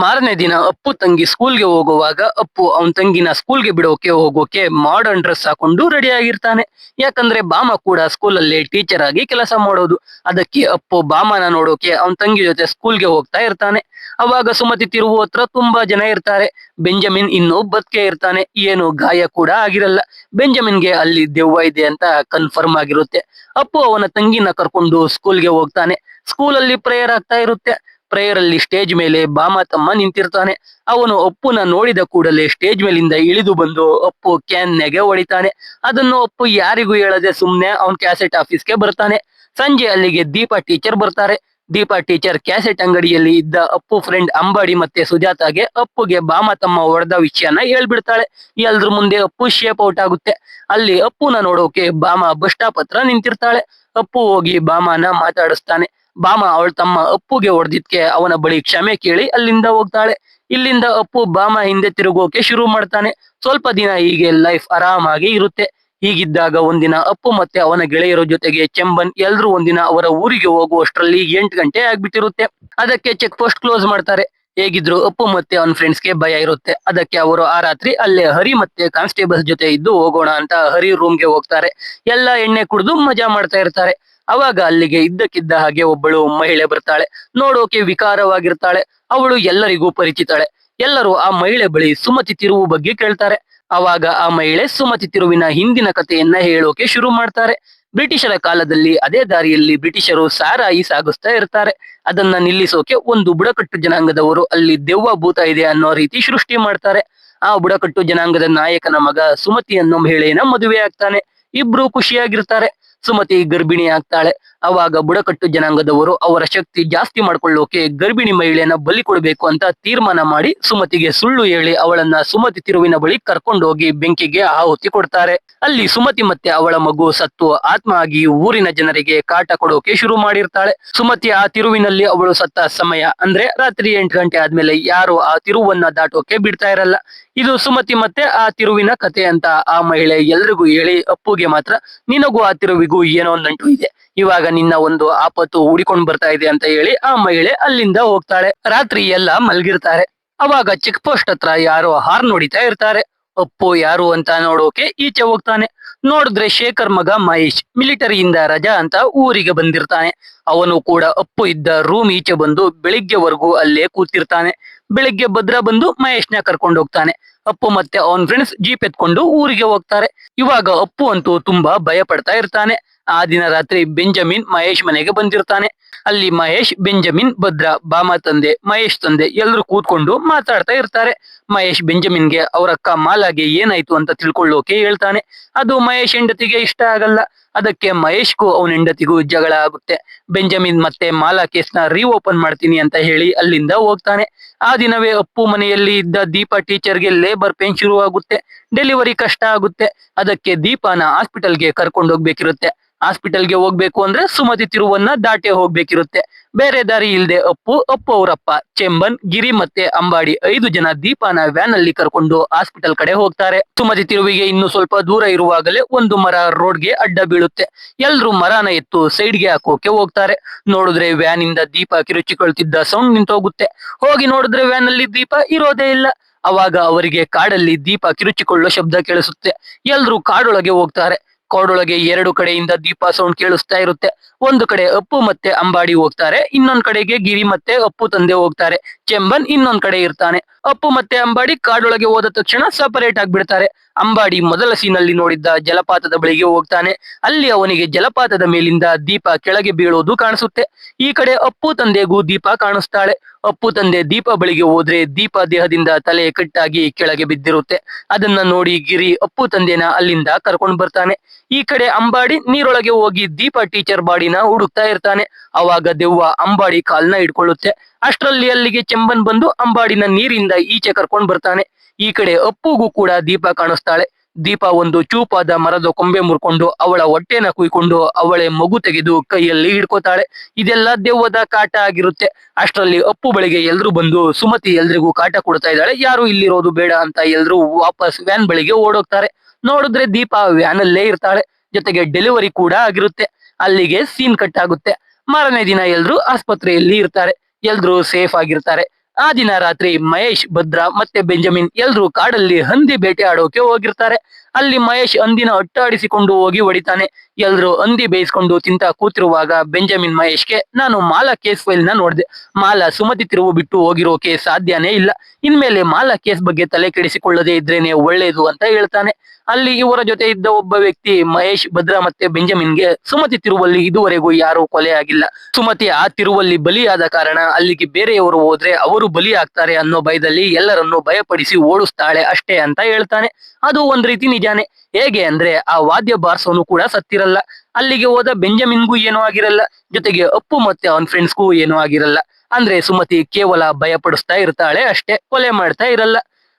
ಮಾರನೇ ದಿನ ಅಪ್ಪು ತಂಗಿ ಸ್ಕೂಲ್ಗೆ ಹೋಗುವಾಗ ಅಪ್ಪು ಅವನ್ ತಂಗಿನ ಸ್ಕೂಲ್ಗೆ ಬಿಡೋಕೆ ಹೋಗೋಕೆ ಮಾಡರ್ನ್ ಡ್ರೆಸ್ ಹಾಕೊಂಡು ರೆಡಿ ಆಗಿರ್ತಾನೆ. ಯಾಕಂದ್ರೆ ಬಾಮ ಕೂಡ ಸ್ಕೂಲಲ್ಲಿ ಟೀಚರ್ ಆಗಿ ಕೆಲಸ ಮಾಡೋದು. ಅದಕ್ಕೆ ಅಪ್ಪು ಬಾಮನ ನೋಡೋಕೆ ಅವನ್ ತಂಗಿ ಜೊತೆ ಸ್ಕೂಲ್ಗೆ ಹೋಗ್ತಾ ಇರ್ತಾನೆ. ಅವಾಗ ಸುಮತಿ ತಿರುವು ಹತ್ರ ತುಂಬಾ ಜನ ಇರ್ತಾರೆ. ಬೆಂಜಮಿನ್ ಇನ್ನೂ ಬದುಕೆ ಇರ್ತಾನೆ, ಏನು ಗಾಯ ಕೂಡ ಆಗಿರಲ್ಲ. ಬೆಂಜಮಿನ್ಗೆ ಅಲ್ಲಿ ದೆವ್ವ ಇದೆ ಅಂತ ಕನ್ಫರ್ಮ್ ಆಗಿರುತ್ತೆ. ಅಪ್ಪು ಅವನ ತಂಗಿನ ಕರ್ಕೊಂಡು ಸ್ಕೂಲ್ಗೆ ಹೋಗ್ತಾನೆ. ಸ್ಕೂಲಲ್ಲಿ ಪ್ರೇಯರ್ ಆಗ್ತಾ ಇರುತ್ತೆ. ಪ್ರೇಯರ್ ಅಲ್ಲಿ ಸ್ಟೇಜ್ ಮೇಲೆ ಬಾಮ ತಮ್ಮ ನಿಂತಿರ್ತಾನೆ. ಅವನು ಅಪ್ಪುನ ನೋಡಿದ ಕೂಡಲೇ ಸ್ಟೇಜ್ ಮೇಲಿಂದ ಇಳಿದು ಬಂದು ಅಪ್ಪು ಕ್ಯಾನ್ನೆಗೆ ಹೊಡಿತಾನೆ. ಅದನ್ನು ಅಪ್ಪು ಯಾರಿಗೂ ಹೇಳದೆ ಸುಮ್ನೆ ಅವನ್ ಕ್ಯಾಸೆಟ್ ಆಫೀಸ್ಗೆ ಬರ್ತಾನೆ. ಸಂಜೆ ಅಲ್ಲಿಗೆ ದೀಪಾ ಟೀಚರ್ ಬರ್ತಾರೆ. ದೀಪಾ ಟೀಚರ್ ಕ್ಯಾಸೆಟ್ ಅಂಗಡಿಯಲ್ಲಿ ಇದ್ದ ಅಪ್ಪು ಫ್ರೆಂಡ್ ಅಂಬಾಡಿ ಮತ್ತೆ ಸುಜಾತಾಗೆ ಅಪ್ಪುಗೆ ಬಾಮ ತಮ್ಮ ಹೊಡೆದ ವಿಷಯನ ಹೇಳ್ಬಿಡ್ತಾಳೆ. ಎಲ್ರ ಮುಂದೆ ಅಪ್ಪು ಶೇಪ್ ಔಟ್ ಆಗುತ್ತೆ. ಅಲ್ಲಿ ಅಪ್ಪುನ ನೋಡೋಕೆ ಬಾಮ ಬಸ್ ಸ್ಟಾಪ್ ಹತ್ರ ನಿಂತಿರ್ತಾಳೆ. ಅಪ್ಪು ಹೋಗಿ ಬಾಮನ ಮಾತಾಡಿಸ್ತಾನೆ. ಬಾಮ ಅವಳ ತಮ್ಮ ಅಪ್ಪುಗೆ ಹೊಡೆದಿದ್ಕೆ ಅವನ ಬಳಿ ಕ್ಷಮೆ ಕೇಳಿ ಅಲ್ಲಿಂದ ಹೋಗ್ತಾಳೆ. ಇಲ್ಲಿಂದ ಅಪ್ಪು ಬಾಮ ಹಿಂದೆ ತಿರುಗೋಕೆ ಶುರು ಮಾಡ್ತಾನೆ. ಸ್ವಲ್ಪ ದಿನ ಹೀಗೆ ಲೈಫ್ ಆರಾಮಾಗಿ ಇರುತ್ತೆ. ಹೀಗಿದ್ದಾಗ ಒಂದಿನ ಅಪ್ಪು ಮತ್ತೆ ಅವನ ಗೆಳೆಯರ ಜೊತೆಗೆ ಚೆಂಬನ್ ಎಲ್ರು ಒಂದಿನ ಅವರ ಊರಿಗೆ ಹೋಗುವಷ್ಟರಲ್ಲಿ 8 ಗಂಟೆ ಆಗ್ಬಿಟ್ಟಿರುತ್ತೆ. ಅದಕ್ಕೆ ಚೆಕ್ ಪೋಸ್ಟ್ ಕ್ಲೋಸ್ ಮಾಡ್ತಾರೆ. ಹೇಗಿದ್ರು ಅಪ್ಪು ಮತ್ತೆ ಅವನ ಫ್ರೆಂಡ್ಸ್ಗೆ ಭಯ ಇರುತ್ತೆ. ಅದಕ್ಕೆ ಅವರು ಆ ರಾತ್ರಿ ಅಲ್ಲೇ ಹರಿ ಮತ್ತೆ ಕಾನ್ಸ್ಟೇಬಲ್ಸ್ ಜೊತೆ ಇದ್ದು ಹೋಗೋಣ ಅಂತ ಹರಿ ರೂಮ್ಗೆ ಹೋಗ್ತಾರೆ. ಎಲ್ಲ ಎಣ್ಣೆ ಕುಡಿದು ಮಜಾ ಮಾಡ್ತಾ ಇರ್ತಾರೆ. ಅವಾಗ ಅಲ್ಲಿಗೆ ಇದ್ದಕ್ಕಿದ್ದ ಹಾಗೆ ಒಬ್ಬಳು ಮಹಿಳೆ ಬರ್ತಾಳೆ. ನೋಡೋಕೆ ವಿಕಾರವಾಗಿರ್ತಾಳೆ. ಅವಳು ಎಲ್ಲರಿಗೂ ಪರಿಚಿತಾಳೆ. ಎಲ್ಲರೂ ಆ ಮಹಿಳೆ ಬಳಿ ಸುಮತಿ ತಿರುವು ಬಗ್ಗೆ ಕೇಳ್ತಾರೆ. ಅವಾಗ ಆ ಮಹಿಳೆ ಸುಮತಿ ತಿರುವಿನ ಹಿಂದಿನ ಕಥೆಯನ್ನ ಹೇಳೋಕೆ ಶುರು ಮಾಡ್ತಾರೆ. ಬ್ರಿಟಿಷರ ಕಾಲದಲ್ಲಿ ಅದೇ ದಾರಿಯಲ್ಲಿ ಬ್ರಿಟಿಷರು ಸಾರಾಯಿ ಸಾಗಿಸ್ತಾ ಇರ್ತಾರೆ. ಅದನ್ನ ನಿಲ್ಲಿಸೋಕೆ ಒಂದು ಬುಡಕಟ್ಟು ಜನಾಂಗದವರು ಅಲ್ಲಿ ದೆವ್ವ ಭೂತ ಇದೆ ಅನ್ನೋ ರೀತಿ ಸೃಷ್ಟಿ ಮಾಡ್ತಾರೆ. ಆ ಬುಡಕಟ್ಟು ಜನಾಂಗದ ನಾಯಕನ ಮಗ ಸುಮತಿ ಅನ್ನೋ ಮಹಿಳೆಯನ್ನ ಮದುವೆ ಆಗ್ತಾನೆ. ಇಬ್ರು ಖುಷಿಯಾಗಿರ್ತಾರೆ. ಸುಮತಿ ಗರ್ಭಿಣಿ ಆಗ್ತಾಳೆ. ಅವಾಗ ಬುಡಕಟ್ಟು ಜನಾಂಗದವರು ಅವರ ಶಕ್ತಿ ಜಾಸ್ತಿ ಮಾಡ್ಕೊಳ್ಳೋಕೆ ಗರ್ಭಿಣಿ ಮಹಿಳೆಯನ್ನ ಬಲಿ ಕೊಡಬೇಕು ಅಂತ ತೀರ್ಮಾನ ಮಾಡಿ ಸುಮತಿಗೆ ಸುಳ್ಳು ಹೇಳಿ ಅವಳನ್ನ ಸುಮತಿ ತಿರುವಿನ ಬಳಿ ಕರ್ಕೊಂಡೋಗಿ ಬೆಂಕಿಗೆ ಆಹುತಿ ಕೊಡ್ತಾರೆ. ಅಲ್ಲಿ ಸುಮತಿ ಮತ್ತೆ ಅವಳ ಮಗು ಸತ್ತು ಆತ್ಮ ಆಗಿ ಊರಿನ ಜನರಿಗೆ ಕಾಟ ಕೊಡೋಕೆ ಶುರು ಮಾಡಿರ್ತಾಳೆ. ಸುಮತಿ ಆ ತಿರುವಿನಲ್ಲಿ ಅವಳು ಸತ್ತ ಸಮಯ ಅಂದ್ರೆ ರಾತ್ರಿ 8 ಗಂಟೆ ಆದ್ಮೇಲೆ ಯಾರು ಆ ತಿರುವನ್ನ ದಾಟೋಕೆ ಬಿಡ್ತಾ ಇರಲ್ಲ. ಇದು ಸುಮತಿ ಮತ್ತೆ ಆ ತಿರುವಿನ ಕಥೆ ಅಂತ ಆ ಮಹಿಳೆ ಎಲ್ರಿಗೂ ಹೇಳಿ ಅಪ್ಪುಗೆ ಮಾತ್ರ ನಿನಗೂ ಆ ತಿರುವಿಗೂ ಏನೋ ನಂಟು ಇದೆ, ಇವಾಗ ನಿನ್ನ ಒಂದು ಆಪತ್ತು ಹುಡಿಕೊಂಡ್ ಬರ್ತಾ ಇದೆ ಅಂತ ಹೇಳಿ ಆ ಮಹಿಳೆ ಅಲ್ಲಿಂದ ಹೋಗ್ತಾಳೆ. ರಾತ್ರಿ ಎಲ್ಲ ಮಲ್ಗಿರ್ತಾರೆ. ಅವಾಗ ಚೆಕ್ ಪೋಸ್ಟ್ ಹತ್ರ ಯಾರೋ ಹಾರ್ನ್ ಹೊಡಿತಾ ಇರ್ತಾರೆ. ಅಪ್ಪು ಯಾರು ಅಂತ ನೋಡೋಕೆ ಈಚೆ ಹೋಗ್ತಾನೆ. ನೋಡಿದ್ರೆ ಶೇಖರ್ ಮಗ ಮಹೇಶ್ ಮಿಲಿಟರಿಯಿಂದ ರಜಾ ಅಂತ ಊರಿಗೆ ಬಂದಿರ್ತಾನೆ. ಅವನು ಕೂಡ ಅಪ್ಪು ಇದ್ದ ರೂಮ್ ಈಚೆ ಬಂದು ಬೆಳಿಗ್ಗೆವರೆಗೂ ಅಲ್ಲೇ ಕೂತಿರ್ತಾನೆ. ಬೆಳಿಗ್ಗೆ ಭದ್ರ ಬಂದು ಮಹೇಶ್ನ ಕರ್ಕೊಂಡು ಹೋಗ್ತಾನೆ. ಅಪ್ಪು ಮತ್ತೆ ಅವನ್ ಫ್ರೆಂಡ್ಸ್ ಜೀಪ್ ಎತ್ಕೊಂಡು ಊರಿಗೆ ಹೋಗ್ತಾರೆ. ಇವಾಗ ಅಪ್ಪು ಅಂತೂ ತುಂಬಾ ಭಯ ಪಡ್ತಾ ಇರ್ತಾನೆ. ಆ ದಿನ ರಾತ್ರಿ ಬೆಂಜಮಿನ್ ಮಹೇಶ್ ಮನೆಗೆ ಬಂದಿರ್ತಾನೆ. ಅಲ್ಲಿ ಮಹೇಶ್, ಬೆಂಜಮಿನ್, ಭದ್ರ, ಬಾಮ ತಂದೆ, ಮಹೇಶ್ ತಂದೆ ಎಲ್ರು ಕೂತ್ಕೊಂಡು ಮಾತಾಡ್ತಾ ಇರ್ತಾರೆ. ಮಹೇಶ್ ಬೆಂಜಮಿನ್ಗೆ ಅವ್ರ ಅಕ್ಕ ಮಾಲಾಗೆ ಏನಾಯ್ತು ಅಂತ ತಿಳ್ಕೊಳ್ಳೋಕೆ ಹೇಳ್ತಾನೆ. ಅದು ಮಹೇಶ್ ಹೆಂಡತಿಗೆ ಇಷ್ಟ ಆಗಲ್ಲ. ಅದಕ್ಕೆ ಮಹೇಶ್ಗೂ ಅವನ ಹೆಂಡತಿಗೂ ಜಗಳ ಆಗುತ್ತೆ. ಬೆಂಜಮಿನ್ ಮತ್ತೆ ಮಾಲಾ ಕೇಸ್ನ ರೀಓಪನ್ ಮಾಡ್ತೀನಿ ಅಂತ ಹೇಳಿ ಅಲ್ಲಿಂದ ಹೋಗ್ತಾನೆ. ಆ ದಿನವೇ ಅಪ್ಪು ಮನೆಯಲ್ಲಿ ಇದ್ದ ದೀಪಾ ಟೀಚರ್ಗೆ ಲೇಬರ್ ಪೇನ್ ಶುರು ಆಗುತ್ತೆ. ಡೆಲಿವರಿ ಕಷ್ಟ ಆಗುತ್ತೆ. ಅದಕ್ಕೆ ದೀಪಾನ ಹಾಸ್ಪಿಟಲ್ಗೆ ಕರ್ಕೊಂಡು ಹೋಗ್ಬೇಕಿರುತ್ತೆ. ಹಾಸ್ಪಿಟಲ್ಗೆ ಹೋಗ್ಬೇಕು ಅಂದ್ರೆ ಸುಮತಿ ತಿರುವನ್ನ ದಾಟೆ ಹೋಗ್ಬೇಕಿರುತ್ತೆ. ಬೇರೆ ದಾರಿ ಇಲ್ದೆ ಅಪ್ಪು ಅವರಪ್ಪ, ಚೆಂಬನ್, ಗಿರಿ ಮತ್ತೆ ಅಂಬಾಡಿ 5 ಜನ ದೀಪಾನ ವ್ಯಾನ್ ಅಲ್ಲಿ ಕರ್ಕೊಂಡು ಹಾಸ್ಪಿಟಲ್ ಕಡೆ ಹೋಗ್ತಾರೆ. ಸುಮತಿ ತಿರುವಿಗೆ ಇನ್ನು ಸ್ವಲ್ಪ ದೂರ ಇರುವಾಗಲೇ ಒಂದು ಮರ ರೋಡ್ಗೆ ಅಡ್ಡ ಬೀಳುತ್ತೆ. ಎಲ್ರು ಮರನ ಎತ್ತು ಸೈಡ್ಗೆ ಹಾಕೋಕೆ ಹೋಗ್ತಾರೆ. ನೋಡಿದ್ರೆ ವ್ಯಾನ್ ಇಂದ ದೀಪ ಕಿರುಚಿಕೊಳ್ತಿದ್ದ ಸೌಂಡ್ ನಿಂತೋಗುತ್ತೆ. ಹೋಗಿ ನೋಡಿದ್ರೆ ವ್ಯಾನ್ ಅಲ್ಲಿ ದೀಪ ಇರೋದೇ ಇಲ್ಲ. ಅವಾಗ ಅವರಿಗೆ ಕಾಡಲ್ಲಿ ದೀಪ ಕಿರುಚಿಕೊಳ್ಳೋ ಶಬ್ದ ಕೇಳಿಸುತ್ತೆ. ಎಲ್ರು ಕಾಡೊಳಗೆ ಹೋಗ್ತಾರೆ. ಕಾಡೊಳಗೆ 2 ಕಡೆಯಿಂದ ದೀಪ ಸೌಂಡ್ ಕೇಳಿಸ್ತಾ ಇರುತ್ತೆ. ಒಂದು ಕಡೆ ಅಪ್ಪು ಮತ್ತೆ ಅಂಬಾಡಿ ಹೋಗ್ತಾರೆ. ಇನ್ನೊಂದ್ ಕಡೆಗೆ ಗಿರಿ ಮತ್ತೆ ಅಪ್ಪು ತಂದೆ ಹೋಗ್ತಾರೆ. ಚೆಂಬನ್ ಇನ್ನೊಂದ್ ಕಡೆ ಇರ್ತಾನೆ. ಅಪ್ಪು ಮತ್ತೆ ಅಂಬಾಡಿ ಕಾಡೊಳಗೆ ಹೋದ ತಕ್ಷಣ ಸಪರೇಟ್ ಆಗ್ಬಿಡ್ತಾರೆ. ಅಂಬಾಡಿ ಮೊದಲ ಸೀನಲ್ಲಿ ನೋಡಿದ್ದ ಜಲಪಾತದ ಬಳಿಗೆ ಹೋಗ್ತಾನೆ. ಅಲ್ಲಿ ಅವನಿಗೆ ಜಲಪಾತದ ಮೇಲಿಂದ ದೀಪ ಕೆಳಗೆ ಬೀಳೋದು ಕಾಣಿಸುತ್ತೆ. ಈ ಕಡೆ ಅಪ್ಪು ತಂದೆಗೂ ದೀಪ ಕಾಣಿಸ್ತಾಳೆ. ಅಪ್ಪು ತಂದೆ ದೀಪ ಬಳಿಗೆ ಹೋದ್ರೆ ದೀಪ ದೇಹದಿಂದ ತಲೆ ಕಟ್ಟಾಗಿ ಕೆಳಗೆ ಬಿದ್ದಿರುತ್ತೆ. ಅದನ್ನ ನೋಡಿ ಗಿರಿ ಅಪ್ಪು ತಂದೆನ ಅಲ್ಲಿಂದ ಕರ್ಕೊಂಡು ಬರ್ತಾನೆ. ಈ ಕಡೆ ಅಂಬಾಡಿ ನೀರೊಳಗೆ ಹೋಗಿ ದೀಪ ಟೀಚರ್ ಬಾಡಿನ ಹುಡುಕ್ತಾ ಇರ್ತಾನೆ. ಅವಾಗ ದೆವ್ವ ಅಂಬಾಡಿ ಕಾಲ್ನ ಹಿಡ್ಕೊಳ್ಳುತ್ತೆ. ಅಷ್ಟರಲ್ಲಿ ಅಲ್ಲಿಗೆ ಚೆಂಬನ್ ಬಂದು ಅಂಬಾಡಿನ ನೀರಿಂದ ಈಚೆ ಕರ್ಕೊಂಡ್ ಬರ್ತಾನೆ. ಈ ಕಡೆ ಅಪ್ಪುಗೂ ಕೂಡ ದೀಪ ಕಾಣಿಸ್ತಾಳೆ. ದೀಪ ಒಂದು ಚೂಪಾದ ಮರದ ಕೊಂಬೆ ಮುರ್ಕೊಂಡು ಅವಳ ಹೊಟ್ಟೆನ ಕುಯ್ಕೊಂಡು ಅವಳೆ ಮಗು ತೆಗೆದು ಕೈಯಲ್ಲಿ ಹಿಡ್ಕೋತಾಳೆ. ಇದೆಲ್ಲ ದೆವ್ವದ ಕಾಟ ಆಗಿರುತ್ತೆ. ಅಷ್ಟರಲ್ಲಿ ಅಪ್ಪು ಬಳಿಗೆ ಎಲ್ರು ಬಂದು ಸುಮತಿ ಎಲ್ರಿಗೂ ಕಾಟ ಕೊಡ್ತಾ ಇದ್ದಾಳೆ, ಯಾರು ಇಲ್ಲಿರೋದು ಬೇಡ ಅಂತ ಎಲ್ರು ವಾಪಸ್ ವ್ಯಾನ್ ಬಳಿಗೆ ಓಡೋಗ್ತಾರೆ. ನೋಡಿದ್ರೆ ದೀಪ ವ್ಯಾನ್ ಅಲ್ಲೇ ಇರ್ತಾಳೆ. ಜೊತೆಗೆ ಡೆಲಿವರಿ ಕೂಡ ಆಗಿರುತ್ತೆ. ಅಲ್ಲಿಗೆ ಸೀನ್ ಕಟ್ ಆಗುತ್ತೆ. ಮಾರನೇ ದಿನ ಎಲ್ರು ಆಸ್ಪತ್ರೆಯಲ್ಲಿ ಇರ್ತಾರೆ. ಎಲ್ರು ಸೇಫ್ ಆಗಿರ್ತಾರೆ. ಆ ದಿನ ರಾತ್ರಿ ಮಹೇಶ್, ಭದ್ರ ಮತ್ತೆ ಬೆಂಜಮಿನ್ ಎಲ್ರು ಕಾಡಲ್ಲಿ ಹಂದಿ ಬೇಟೆ ಆಡೋಕೆ ಹೋಗಿರ್ತಾರೆ. ಅಲ್ಲಿ ಮಹೇಶ್ ಹಂದಿನ ಅಟ್ಟಾಡಿಸಿಕೊಂಡು ಹೋಗಿ ಹೊಡಿತಾನೆ. ಎಲ್ರು ಹಂದಿ ಬೇಯಿಸ್ಕೊಂಡು ತಿಂತ ಕೂತಿರುವಾಗ ಬೆಂಜಮಿನ್ ಮಹೇಶ್ಗೆ, ನಾನು ಮಾಲಾ ಕೇಸ್ ಫೈಲ್ ನ ನೋಡ್ದೆ. ಮಾಲಾ ಸುಮತಿ ತಿರುವು ಬಿಟ್ಟು ಹೋಗಿರೋಕೆ ಸಾಧ್ಯನೇ ಇಲ್ಲ. ಇನ್ಮೇಲೆ ಮಾಲಾ ಕೇಸ್ ಬಗ್ಗೆ ತಲೆ ಕೆಡಿಸಿಕೊಳ್ಳದೆ ಇದ್ರೇನೆ ಒಳ್ಳೇದು ಅಂತ ಹೇಳ್ತಾನೆ. ಅಲ್ಲಿ ಇವರ ಜೊತೆ ಇದ್ದ ಒಬ್ಬ ವ್ಯಕ್ತಿ ಮಹೇಶ್, ಭದ್ರ ಮತ್ತೆ ಬೆಂಜಮಿನ್ಗೆ, ಸುಮತಿ ತಿರುವಲ್ಲಿ ಇದುವರೆಗೂ ಯಾರು ಕೊಲೆ ಆಗಿಲ್ಲ. ಸುಮತಿ ಆ ತಿರುವಲ್ಲಿ ಬಲಿಯಾದ ಕಾರಣ ಅಲ್ಲಿಗೆ ಬೇರೆಯವರು ಹೋದ್ರೆ ಅವರು ಬಲಿ ಆಗ್ತಾರೆ ಅನ್ನೋ ಭಯದಲ್ಲಿ ಎಲ್ಲರನ್ನು ಭಯಪಡಿಸಿ ಓಡಿಸ್ತಾಳೆ ಅಷ್ಟೇ ಅಂತ ಹೇಳ್ತಾನೆ. ಅದು ಒಂದ್ ರೀತಿ ನಿಜಾನೆ. ಹೇಗೆ ಅಂದ್ರೆ ಆ ವಾದ್ಯ ಬಾರ್ಸೋನು ಕೂಡ ಸತ್ತಿರಲ್ಲ. ಅಲ್ಲಿಗೆ ಹೋದ ಬೆಂಜಮಿನ್ಗೂ ಏನೂ ಆಗಿರಲ್ಲ. ಜೊತೆಗೆ ಅಪ್ಪು ಮತ್ತೆ ಅವನ್ ಫ್ರೆಂಡ್ಸ್ಗೂ ಏನೂ ಆಗಿರಲ್ಲ. ಅಂದ್ರೆ ಸುಮತಿ ಕೇವಲ ಭಯ ಪಡಿಸ್ತಾ ಇರ್ತಾಳೆ ಅಷ್ಟೇ, ಕೊಲೆ ಮಾಡ್ತಾ ಇರಲ್ಲ.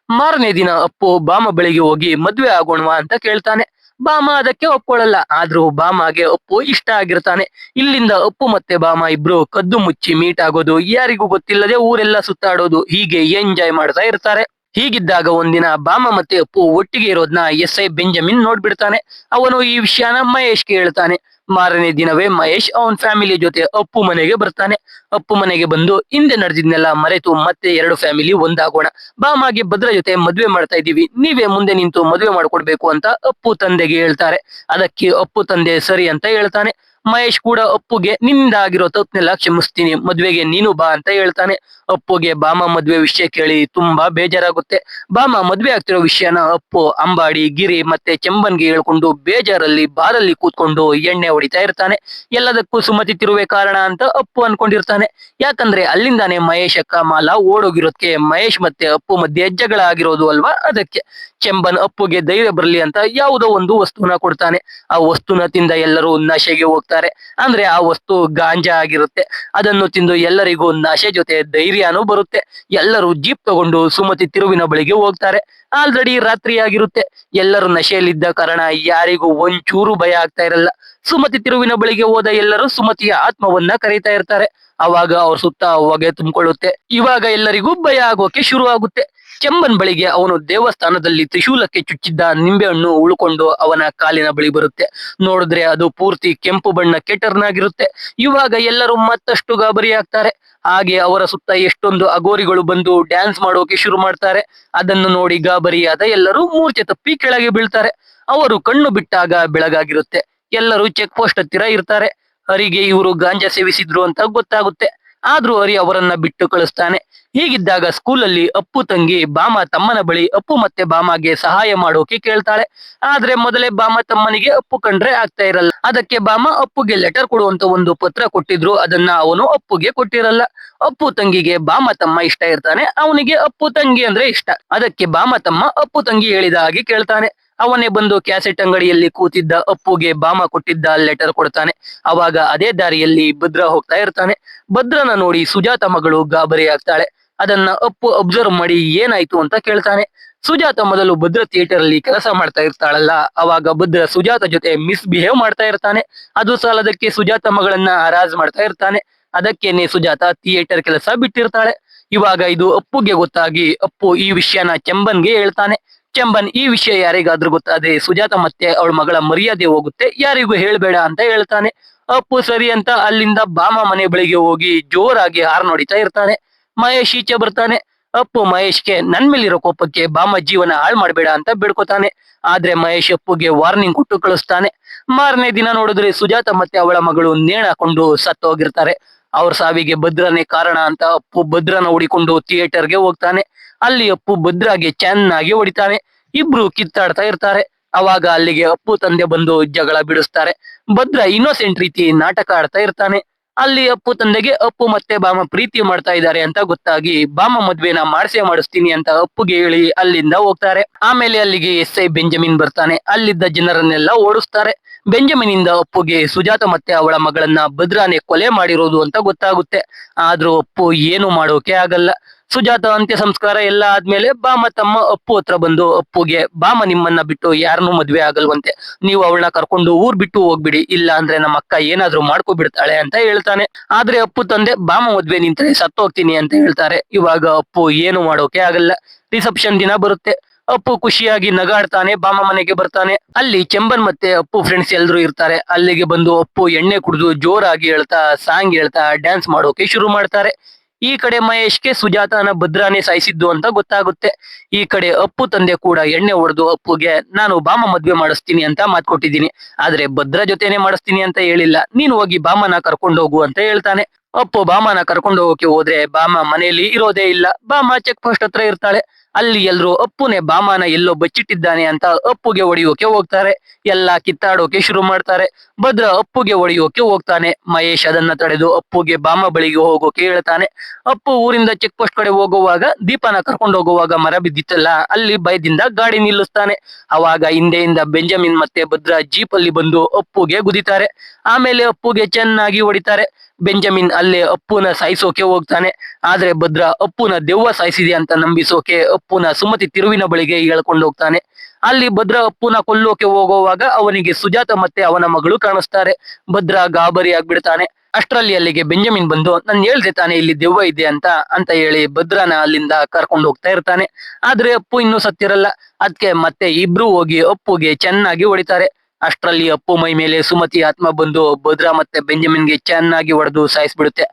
ಮಾರನೇ ದಿನ ಅಪ್ಪು ಬಾಮ ಬಳಿಗೆ ಹೋಗಿ ಮದ್ವೆ ಆಗೋಣವಾ ಅಂತ ಕೇಳ್ತಾನೆ. ಬಾಮ ಅದಕ್ಕೆ ಒಪ್ಕೊಳ್ಳಲ್ಲ. ಆದ್ರೂ ಬಾಮಗೆ ಅಪ್ಪು ಇಷ್ಟ ಆಗಿರ್ತಾನೆ. ಇಲ್ಲಿಂದ ಅಪ್ಪು ಮತ್ತೆ ಬಾಮ ಇಬ್ರು ಕದ್ದು ಮುಚ್ಚಿ ಮೀಟ್ ಆಗೋದು, ಯಾರಿಗೂ ಗೊತ್ತಿಲ್ಲದೆ ಊರೆಲ್ಲ ಸುತ್ತಾಡೋದು, ಹೀಗೆ ಎಂಜಾಯ್ ಮಾಡ್ತಾ ಇರ್ತಾರೆ. ಹೀಗಿದ್ದಾಗ ಒಂದಿನ ಬಾಮ ಮತ್ತೆ ಅಪ್ಪು ಒಟ್ಟಿಗೆ ಇರೋದ್ನ SI ಬೆಂಜಮಿನ್ ನೋಡ್ಬಿಡ್ತಾನೆ. ಅವನು ಈ ವಿಷಯನ ಮಹೇಶ್ಗೆ ಹೇಳ್ತಾನೆ. ಮಾರನೇ ದಿನವೇ ಮಹೇಶ್ ಅವನ್ ಫ್ಯಾಮಿಲಿ ಜೊತೆ ಅಪ್ಪು ಮನೆಗೆ ಬರ್ತಾನೆ. ಅಪ್ಪು ಮನೆಗೆ ಬಂದು ಹಿಂದೆ ನಡೆದಿದ್ನೆಲ್ಲ ಮರೆತು ಮತ್ತೆ 2 ಫ್ಯಾಮಿಲಿ ಒಂದಾಗೋಣ, ಬಾಮಾಗೆ ಭದ್ರ ಜೊತೆ ಮದ್ವೆ ಮಾಡ್ತಾ ಇದೀವಿ, ನೀವೇ ಮುಂದೆ ನಿಂತು ಮದ್ವೆ ಮಾಡ್ಕೊಡ್ಬೇಕು ಅಂತ ಅಪ್ಪು ತಂದೆಗೆ ಹೇಳ್ತಾರೆ. ಅದಕ್ಕೆ ಅಪ್ಪು ತಂದೆ ಸರಿ ಅಂತ ಹೇಳ್ತಾನೆ. ಮಹೇಶ್ ಕೂಡ ಅಪ್ಪುಗೆ, ನಿನ್ನಿಂದ ಆಗಿರೋ ತಪ್ಪನೆಲ್ಲ ಕ್ಷಮಿಸ್ತೀನಿ, ಮದ್ವೆಗೆ ನೀನು ಬಾ ಅಂತ ಹೇಳ್ತಾನೆ. ಅಪ್ಪುಗೆ ಬಾಮ ಮದ್ವೆ ವಿಷಯ ಕೇಳಿ ತುಂಬಾ ಬೇಜಾರಾಗುತ್ತೆ. ಬಾಮ ಮದ್ವೆ ಆಗ್ತಿರೋ ವಿಷಯನ ಅಪ್ಪು, ಅಂಬಾಡಿ, ಗಿರಿ ಮತ್ತೆ ಚೆಂಬನ್ಗೆ ಹೇಳ್ಕೊಂಡು ಬೇಜಾರಲ್ಲಿ ಬಾರಲ್ಲಿ ಕೂತ್ಕೊಂಡು ಎಣ್ಣೆ ಹೊಡಿತಾ ಇರ್ತಾನೆ. ಎಲ್ಲದಕ್ಕೂ ಸುಮತಿ ತಿರುವೆ ಕಾರಣ ಅಂತ ಅಪ್ಪು ಅನ್ಕೊಂಡಿರ್ತಾನೆ. ಯಾಕಂದ್ರೆ ಅಲ್ಲಿಂದಾನೆ ಮಹೇಶ್ ಅಕ್ಕ ಮಾಲಾ ಓಡೋಗಿರೋದಕ್ಕೆ ಮಹೇಶ್ ಮತ್ತೆ ಅಪ್ಪು ಮಧ್ಯೆ ಜಗಳ ಆಗಿರೋದು ಅಲ್ವಾ. ಅದಕ್ಕೆ ಚೆಂಬನ್ ಅಪ್ಪುಗೆ ಧೈರ್ಯ ಬರ್ಲಿ ಅಂತ ಯಾವುದೋ ಒಂದು ವಸ್ತುನ ಕೊಡ್ತಾನೆ. ಆ ವಸ್ತುನ ತಿಂದ ಎಲ್ಲರೂ ನಶೆಗೆ ಹೋಗ್ತಾರೆ. ಅಂದ್ರೆ ಆ ವಸ್ತು ಗಾಂಜಾ ಆಗಿರುತ್ತೆ. ಅದನ್ನು ತಿಂದು ಎಲ್ಲರಿಗೂ ನಶೆ ಜೊತೆ ಧೈರ್ಯನೂ ಬರುತ್ತೆ. ಎಲ್ಲರೂ ಜೀಪ್ ತಗೊಂಡು ಸುಮತಿ ತಿರುವಿನ ಬಳಿಗೆ ಹೋಗ್ತಾರೆ. ಆಲ್ರೆಡಿ ರಾತ್ರಿ ಆಗಿರುತ್ತೆ. ಎಲ್ಲರೂ ನಶೆಯಲ್ಲಿದ್ದ ಕಾರಣ ಯಾರಿಗೂ ಒಂಚೂರು ಭಯ ಆಗ್ತಾ ಇರಲ್ಲ. ಸುಮತಿ ತಿರುವಿನ ಬಳಿಗೆ ಹೋದ ಎಲ್ಲರೂ ಸುಮತಿಯ ಆತ್ಮವನ್ನ ಕರೀತಾ ಇರ್ತಾರೆ. ಅವಾಗ ಅವ್ರ ಸುತ್ತ ಹೊಗೆ ತುಂಬಿಕೊಳ್ಳುತ್ತೆ. ಇವಾಗ ಎಲ್ಲರಿಗೂ ಭಯ ಆಗೋಕೆ ಶುರು ಆಗುತ್ತೆ. ಚೆಂಬನ್ ಬಳಿಗೆ ಅವನು ದೇವಸ್ಥಾನದಲ್ಲಿ ತ್ರಿಶೂಲಕ್ಕೆ ಚುಚ್ಚಿದ್ದ ನಿಂಬೆಹಣ್ಣು ಉಳ್ಕೊಂಡು ಅವನ ಕಾಲಿನ ಬಳಿ ಬರುತ್ತೆ. ನೋಡಿದ್ರೆ ಅದು ಪೂರ್ತಿ ಕೆಂಪು ಬಣ್ಣಕ್ಕೆ ಟರ್ನ್ ಆಗಿರುತ್ತೆ. ಇವಾಗ ಎಲ್ಲರೂ ಮತ್ತಷ್ಟು ಗಾಬರಿ ಆಗ್ತಾರೆ. ಹಾಗೆ ಅವರ ಸುತ್ತ ಎಷ್ಟೊಂದು ಅಗೋರಿಗಳು ಬಂದು ಡ್ಯಾನ್ಸ್ ಮಾಡೋಕೆ ಶುರು ಮಾಡ್ತಾರೆ. ಅದನ್ನು ನೋಡಿ ಗಾಬರಿಯಾದ ಎಲ್ಲರೂ ಮೂರ್ಛೆ ತಪ್ಪಿ ಕೆಳಗೆ ಬೀಳ್ತಾರೆ. ಅವರು ಕಣ್ಣು ಬಿಟ್ಟಾಗ ಬೆಳಗಾಗಿರುತ್ತೆ. ಎಲ್ಲರೂ ಚೆಕ್ ಪೋಸ್ಟ್ ಹತ್ತಿರ ಇರ್ತಾರೆ. ಹರಿಗೆ ಇವರು ಗಾಂಜಾ ಸೇವಿಸಿದ್ರು ಅಂತ ಗೊತ್ತಾಗುತ್ತೆ. ಆದ್ರೂ ಹರಿ ಅವರನ್ನ ಬಿಟ್ಟು ಕಳಿಸ್ತಾನೆ. ಹೀಗಿದ್ದಾಗ ಸ್ಕೂಲಲ್ಲಿ ಅಪ್ಪು ತಂಗಿ ಬಾಮ ತಮ್ಮನ ಬಳಿ ಅಪ್ಪು ಮತ್ತೆ ಬಾಮಗೆ ಸಹಾಯ ಮಾಡೋಕೆ ಕೇಳ್ತಾಳೆ. ಆದ್ರೆ ಮೊದಲೇ ಬಾಮ ತಮ್ಮನಿಗೆ ಅಪ್ಪು ಕಂಡ್ರೆ ಆಗ್ತಾ ಇರಲ್ಲ. ಅದಕ್ಕೆ ಬಾಮ ಅಪ್ಪುಗೆ ಲೆಟರ್ ಕೊಡುವಂತ ಒಂದು ಪತ್ರ ಕೊಟ್ಟಿದ್ರು, ಅದನ್ನ ಅವನು ಅಪ್ಪುಗೆ ಕೊಟ್ಟಿರಲ್ಲ. ಅಪ್ಪು ತಂಗಿಗೆ ಬಾಮ ತಮ್ಮ ಇಷ್ಟ ಇರ್ತಾನೆ, ಅವನಿಗೆ ಅಪ್ಪು ತಂಗಿ ಅಂದ್ರೆ ಇಷ್ಟ. ಅದಕ್ಕೆ ಬಾಮ ತಮ್ಮ ಅಪ್ಪು ತಂಗಿ ಹೇಳಿದ ಹಾಗೆ ಕೇಳ್ತಾನೆ. ಅವನೇ ಬಂದು ಕ್ಯಾಸೆಟ್ ಅಂಗಡಿಯಲ್ಲಿ ಕೂತಿದ್ದ ಅಪ್ಪುಗೆ ಬಾಮ ಕೊಟ್ಟಿದ್ದ ಲೆಟರ್ ಕೊಡ್ತಾನೆ. ಅವಾಗ ಅದೇ ದಾರಿಯಲ್ಲಿ ಭದ್ರ ಹೋಗ್ತಾ ಇರ್ತಾನೆ. ಭದ್ರನ ನೋಡಿ ಸುಜಾತ ಮಗಳು ಗಾಬರಿ ಆಗ್ತಾಳೆ. ಅದನ್ನ ಅಪ್ಪು ಅಬ್ಸರ್ವ್ ಮಾಡಿ ಏನಾಯ್ತು ಅಂತ ಕೇಳ್ತಾನೆ. ಸುಜಾತ ಮೊದಲು ಭದ್ರ ಥಿಯೇಟರ್ ಅಲ್ಲಿ ಕೆಲಸ ಮಾಡ್ತಾ ಇರ್ತಾಳಲ್ಲ, ಅವಾಗ ಭದ್ರ ಸುಜಾತ ಜೊತೆ ಮಿಸ್ಬಿಹೇವ್ ಮಾಡ್ತಾ ಇರ್ತಾನೆ. ಅದು ಸಾಲದಕ್ಕೆ ಸುಜಾತ ಮಗಳನ್ನ ಹರಾಜ್ ಮಾಡ್ತಾ ಇರ್ತಾನೆ. ಅದಕ್ಕೇನೆ ಸುಜಾತ ಥಿಯೇಟರ್ ಕೆಲಸ ಬಿಟ್ಟಿರ್ತಾಳೆ. ಇವಾಗ ಇದು ಅಪ್ಪುಗೆ ಗೊತ್ತಾಗಿ ಅಪ್ಪು ಈ ವಿಷಯನ ಚೆಂಬನ್ಗೆ ಹೇಳ್ತಾನೆ. ಚೆಂಬನ್ ಈ ವಿಷಯ ಯಾರಿಗಾದ್ರೂ ಗೊತ್ತಾದ್ರೆ ಸುಜಾತ ಮತ್ತೆ ಅವಳ ಮಗಳ ಮರ್ಯಾದೆ ಹೋಗುತ್ತೆ, ಯಾರಿಗೂ ಹೇಳ್ಬೇಡ ಅಂತ ಹೇಳ್ತಾನೆ. ಅಪ್ಪು ಸರಿ ಅಂತ ಅಲ್ಲಿಂದ ಬಾಮ ಮನೆ ಬಳಿಗೆ ಹೋಗಿ ಜೋರಾಗಿ ಹಾರ್ನ್ ಹೊಡಿತಾ ಇರ್ತಾನೆ. ಮಹೇಶ್ ಈಚೆ ಬರ್ತಾನೆ. ಅಪ್ಪು ಮಹೇಶ್ಗೆ ನನ್ ಮೇಲಿರೋ ಕೋಪಕ್ಕೆ ಬಾಮ ಜೀವನ ಹಾಳು ಮಾಡ್ಬೇಡ ಅಂತ ಬಿಡ್ಕೋತಾನೆ. ಆದ್ರೆ ಮಹೇಶ್ ಅಪ್ಪುಗೆ ವಾರ್ನಿಂಗ್ ಕೊಟ್ಟು ಕಳಿಸ್ತಾನೆ. ಮಾರನೇ ದಿನ ನೋಡಿದ್ರೆ ಸುಜಾತ ಮತ್ತೆ ಅವಳ ಮಗಳು ನೇಣಾಕೊಂಡು ಸತ್ತೋಗಿರ್ತಾರೆ. ಅವ್ರ ಸಾವಿಗೆ ಭದ್ರನೇ ಕಾರಣ ಅಂತ ಅಪ್ಪು ಭದ್ರನ ಹುಡಿಕೊಂಡು ಥಿಯೇಟರ್ಗೆ ಹೋಗ್ತಾನೆ. ಅಲ್ಲಿ ಅಪ್ಪು ಭದ್ರಾಗೆ ಚೆನ್ನಾಗಿ ಹೊಡಿತಾನೆ. ಇಬ್ರು ಕಿತ್ತಾಡ್ತಾ ಇರ್ತಾರೆ. ಅವಾಗ ಅಲ್ಲಿಗೆ ಅಪ್ಪು ತಂದೆ ಬಂದು ಜಗಳ ಬಿಡಿಸ್ತಾರೆ. ಭದ್ರ ಇನ್ನೋಸೆಂಟ್ ರೀತಿ ನಾಟಕ ಆಡ್ತಾ ಇರ್ತಾನೆ. ಅಲ್ಲಿ ಅಪ್ಪು ತಂದೆಗೆ ಅಪ್ಪು ಮತ್ತೆ ಬಾಮ ಪ್ರೀತಿ ಮಾಡ್ತಾ ಇದ್ದಾರೆ ಅಂತ ಗೊತ್ತಾಗಿ ಬಾಮ ಮದ್ವೆನ ಮಾಡಿಸ್ತೀನಿ ಅಂತ ಅಪ್ಪುಗೆ ಹೇಳಿ ಅಲ್ಲಿಂದ ಹೋಗ್ತಾರೆ. ಆಮೇಲೆ ಅಲ್ಲಿಗೆ SI ಬೆಂಜಮಿನ್ ಬರ್ತಾನೆ. ಅಲ್ಲಿದ್ದ ಜನರನ್ನೆಲ್ಲ ಓಡಿಸ್ತಾರೆ. ಬೆಂಜಮಿನ್ ಇಂದ ಅಪ್ಪುಗೆ ಸುಜಾತ ಮತ್ತೆ ಅವಳ ಮಗಳನ್ನ ಭದ್ರಾನೆ ಕೊಲೆ ಮಾಡಿರೋದು ಅಂತ ಗೊತ್ತಾಗುತ್ತೆ. ಆದ್ರೂ ಅಪ್ಪು ಏನು ಮಾಡೋಕೆ ಆಗಲ್ಲ. ಸುಜಾತ ಅಂತ್ಯ ಸಂಸ್ಕಾರ ಎಲ್ಲ ಆದ್ಮೇಲೆ ಬಾಮ ತಮ್ಮ ಅಪ್ಪು ಹತ್ರ ಬಂದು ಅಪ್ಪುಗೆ ಬಾಮ ನಿಮ್ಮನ್ನ ಬಿಟ್ಟು ಯಾರನ್ನೂ ಮದ್ವೆ ಆಗಲ್ವಂತೆ, ನೀವು ಅವಳನ್ನ ಕರ್ಕೊಂಡು ಊರ್ ಬಿಟ್ಟು ಹೋಗ್ಬಿಡಿ, ಇಲ್ಲ ಅಂದ್ರೆ ನಮ್ಮ ಅಕ್ಕ ಏನಾದ್ರೂ ಮಾಡ್ಕೊಬಿಡ್ತಾಳೆ ಅಂತ ಹೇಳ್ತಾನೆ. ಆದ್ರೆ ಅಪ್ಪು ತಂದೆ ಬಾಮ ಮದ್ವೆ ನಿಂತ್ರೆ ಸತ್ತೋಗ್ತೀನಿ ಅಂತ ಹೇಳ್ತಾರೆ. ಇವಾಗ ಅಪ್ಪು ಏನು ಮಾಡೋಕೆ ಆಗಲ್ಲ. ರಿಸೆಪ್ಷನ್ ದಿನ ಬರುತ್ತೆ. ಅಪ್ಪು ಖುಷಿಯಾಗಿ ನಗಾಡ್ತಾನೆ. ಬಾಮ ಮನೆಗೆ ಬರ್ತಾನೆ. ಅಲ್ಲಿ ಚೆಂಬನ್ ಮತ್ತೆ ಅಪ್ಪು ಫ್ರೆಂಡ್ಸ್ ಎಲ್ರು ಇರ್ತಾರೆ. ಅಲ್ಲಿಗೆ ಬಂದು ಅಪ್ಪು ಎಣ್ಣೆ ಕುಡಿದು ಜೋರಾಗಿ ಹೇಳ್ತಾ ಸಾಂಗ್ ಹೇಳ್ತಾ ಡ್ಯಾನ್ಸ್ ಮಾಡೋಕೆ ಶುರು ಮಾಡ್ತಾರೆ. ಈ ಕಡೆ ಮಹೇಶ್ಗೆ ಸುಜಾತನ ಭದ್ರಾನೇ ಸಾಯಿಸಿದ್ದು ಅಂತ ಗೊತ್ತಾಗುತ್ತೆ. ಈ ಕಡೆ ಅಪ್ಪು ತಂದೆ ಕೂಡ ಎಣ್ಣೆ ಹೊಡೆದು ಅಪ್ಪುಗೆ ನಾನು ಬಾಮ ಮದ್ವೆ ಮಾಡಿಸ್ತೀನಿ ಅಂತ ಮಾತು ಕೊಟ್ಟಿದ್ದೀನಿ, ಆದ್ರೆ ಭದ್ರ ಜೊತೆನೆ ಮಾಡಿಸ್ತೀನಿ ಅಂತ ಹೇಳಿಲ್ಲ, ನೀನು ಹೋಗಿ ಬಾಮನ ಕರ್ಕೊಂಡು ಹೋಗು ಅಂತ ಹೇಳ್ತಾನೆ. ಅಪ್ಪು ಬಾಮನ ಕರ್ಕೊಂಡು ಹೋಗಕ್ಕೆ ಹೋದ್ರೆ ಬಾಮ ಮನೆಯಲ್ಲಿ ಇರೋದೇ ಇಲ್ಲ. ಬಾಮ ಚೆಕ್ ಪೋಸ್ಟ್ ಹತ್ರ ಇರ್ತಾಳೆ. ಅಲ್ಲಿ ಎಲ್ರು ಅಪ್ಪುನೇ ಬಾಮನ ಎಲ್ಲೋ ಬಚ್ಚಿಟ್ಟಿದ್ದಾನೆ ಅಂತ ಅಪ್ಪುಗೆ ಹೊಡೆಯೋಕೆ ಹೋಗ್ತಾರೆ. ಎಲ್ಲಾ ಕಿತ್ತಾಡೋಕೆ ಶುರು ಮಾಡ್ತಾರೆ. ಭದ್ರ ಅಪ್ಪುಗೆ ಹೊಡೆಯೋಕೆ ಹೋಗ್ತಾನೆ. ಮಹೇಶ್ ಅದನ್ನ ತಡೆದು ಅಪ್ಪುಗೆ ಬಾಮ ಬಳಿಗೆ ಹೋಗೋಕೆ ಹೇಳ್ತಾನೆ. ಅಪ್ಪು ಊರಿಂದ ಚೆಕ್ ಪೋಸ್ಟ್ ಕಡೆ ಹೋಗುವಾಗ ದೀಪನ ಕರ್ಕೊಂಡು ಹೋಗುವಾಗ ಮರ ಬಿದ್ದಿತ್ತಲ್ಲ, ಅಲ್ಲಿ ಭಯದಿಂದ ಗಾಡಿ ನಿಲ್ಲಿಸ್ತಾನೆ. ಅವಾಗ ಹಿಂದೆಯಿಂದ ಬೆಂಜಮಿನ್ ಮತ್ತೆ ಭದ್ರ ಜೀಪ್ ಅಲ್ಲಿ ಬಂದು ಅಪ್ಪುಗೆ ಗುದಿತಾರೆ. ಆಮೇಲೆ ಅಪ್ಪುಗೆ ಚೆನ್ನಾಗಿ ಹೊಡಿತಾರೆ. ಬೆಂಜಮಿನ್ ಅಲ್ಲೇ ಅಪ್ಪುನ ಸಾಯಿಸೋಕೆ ಹೋಗ್ತಾನೆ. ಆದ್ರೆ ಭದ್ರ ಅಪ್ಪುನ ದೆವ್ವ ಸಾಯಿಸಿದೆ ಅಂತ ನಂಬಿಸೋಕೆ ಅಪ್ಪುನ ಸುಮತಿ ತಿರುವಿನ ಬಳಿಗೆ ಎಳ್ಕೊಂಡು ಹೋಗ್ತಾನೆ. ಅಲ್ಲಿ ಭದ್ರ ಅಪ್ಪುನ ಕೊಲ್ಲೋಕೆ ಹೋಗುವಾಗ ಅವನಿಗೆ ಸುಜಾತ ಮತ್ತೆ ಅವನ ಮಗಳು ಕಾಣಿಸ್ತಾರೆ. ಭದ್ರ ಗಾಬರಿ ಆಗ್ಬಿಡ್ತಾನೆ. ಅಷ್ಟರಲ್ಲಿ ಅಲ್ಲಿಗೆ ಬೆಂಜಮಿನ್ ಬಂದು ನಾನು ಹೇಳ್ದೆ ತಾನೆ ಇಲ್ಲಿ ದೆವ್ವ ಇದೆ ಅಂತ ಹೇಳಿ ಭದ್ರನ ಅಲ್ಲಿಂದ ಕರ್ಕೊಂಡು ಹೋಗ್ತಾ ಇರ್ತಾನೆ. ಆದ್ರೆ ಅಪ್ಪು ಇನ್ನೂ ಸತ್ತಿರಲ್ಲ. ಅದಕ್ಕೆ ಮತ್ತೆ ಇಬ್ರು ಹೋಗಿ ಅಪ್ಪುಗೆ ಚೆನ್ನಾಗಿ ಹೊಡಿತಾರೆ. ಅಷ್ಟರಲ್ಲಿ ಅಪ್ಪು ಮೈ ಮೇಲೆ ಸುಮತಿ ಆತ್ಮ ಬಂದು ಭದ್ರ ಮತ್ತೆ ಬೆಂಜಮಿನ್ಗೆ ಚೆನ್ನಾಗಿ ಹೊಡೆದು ಸಾಯಿಸ್ಬಿಡುತ್ತೆ.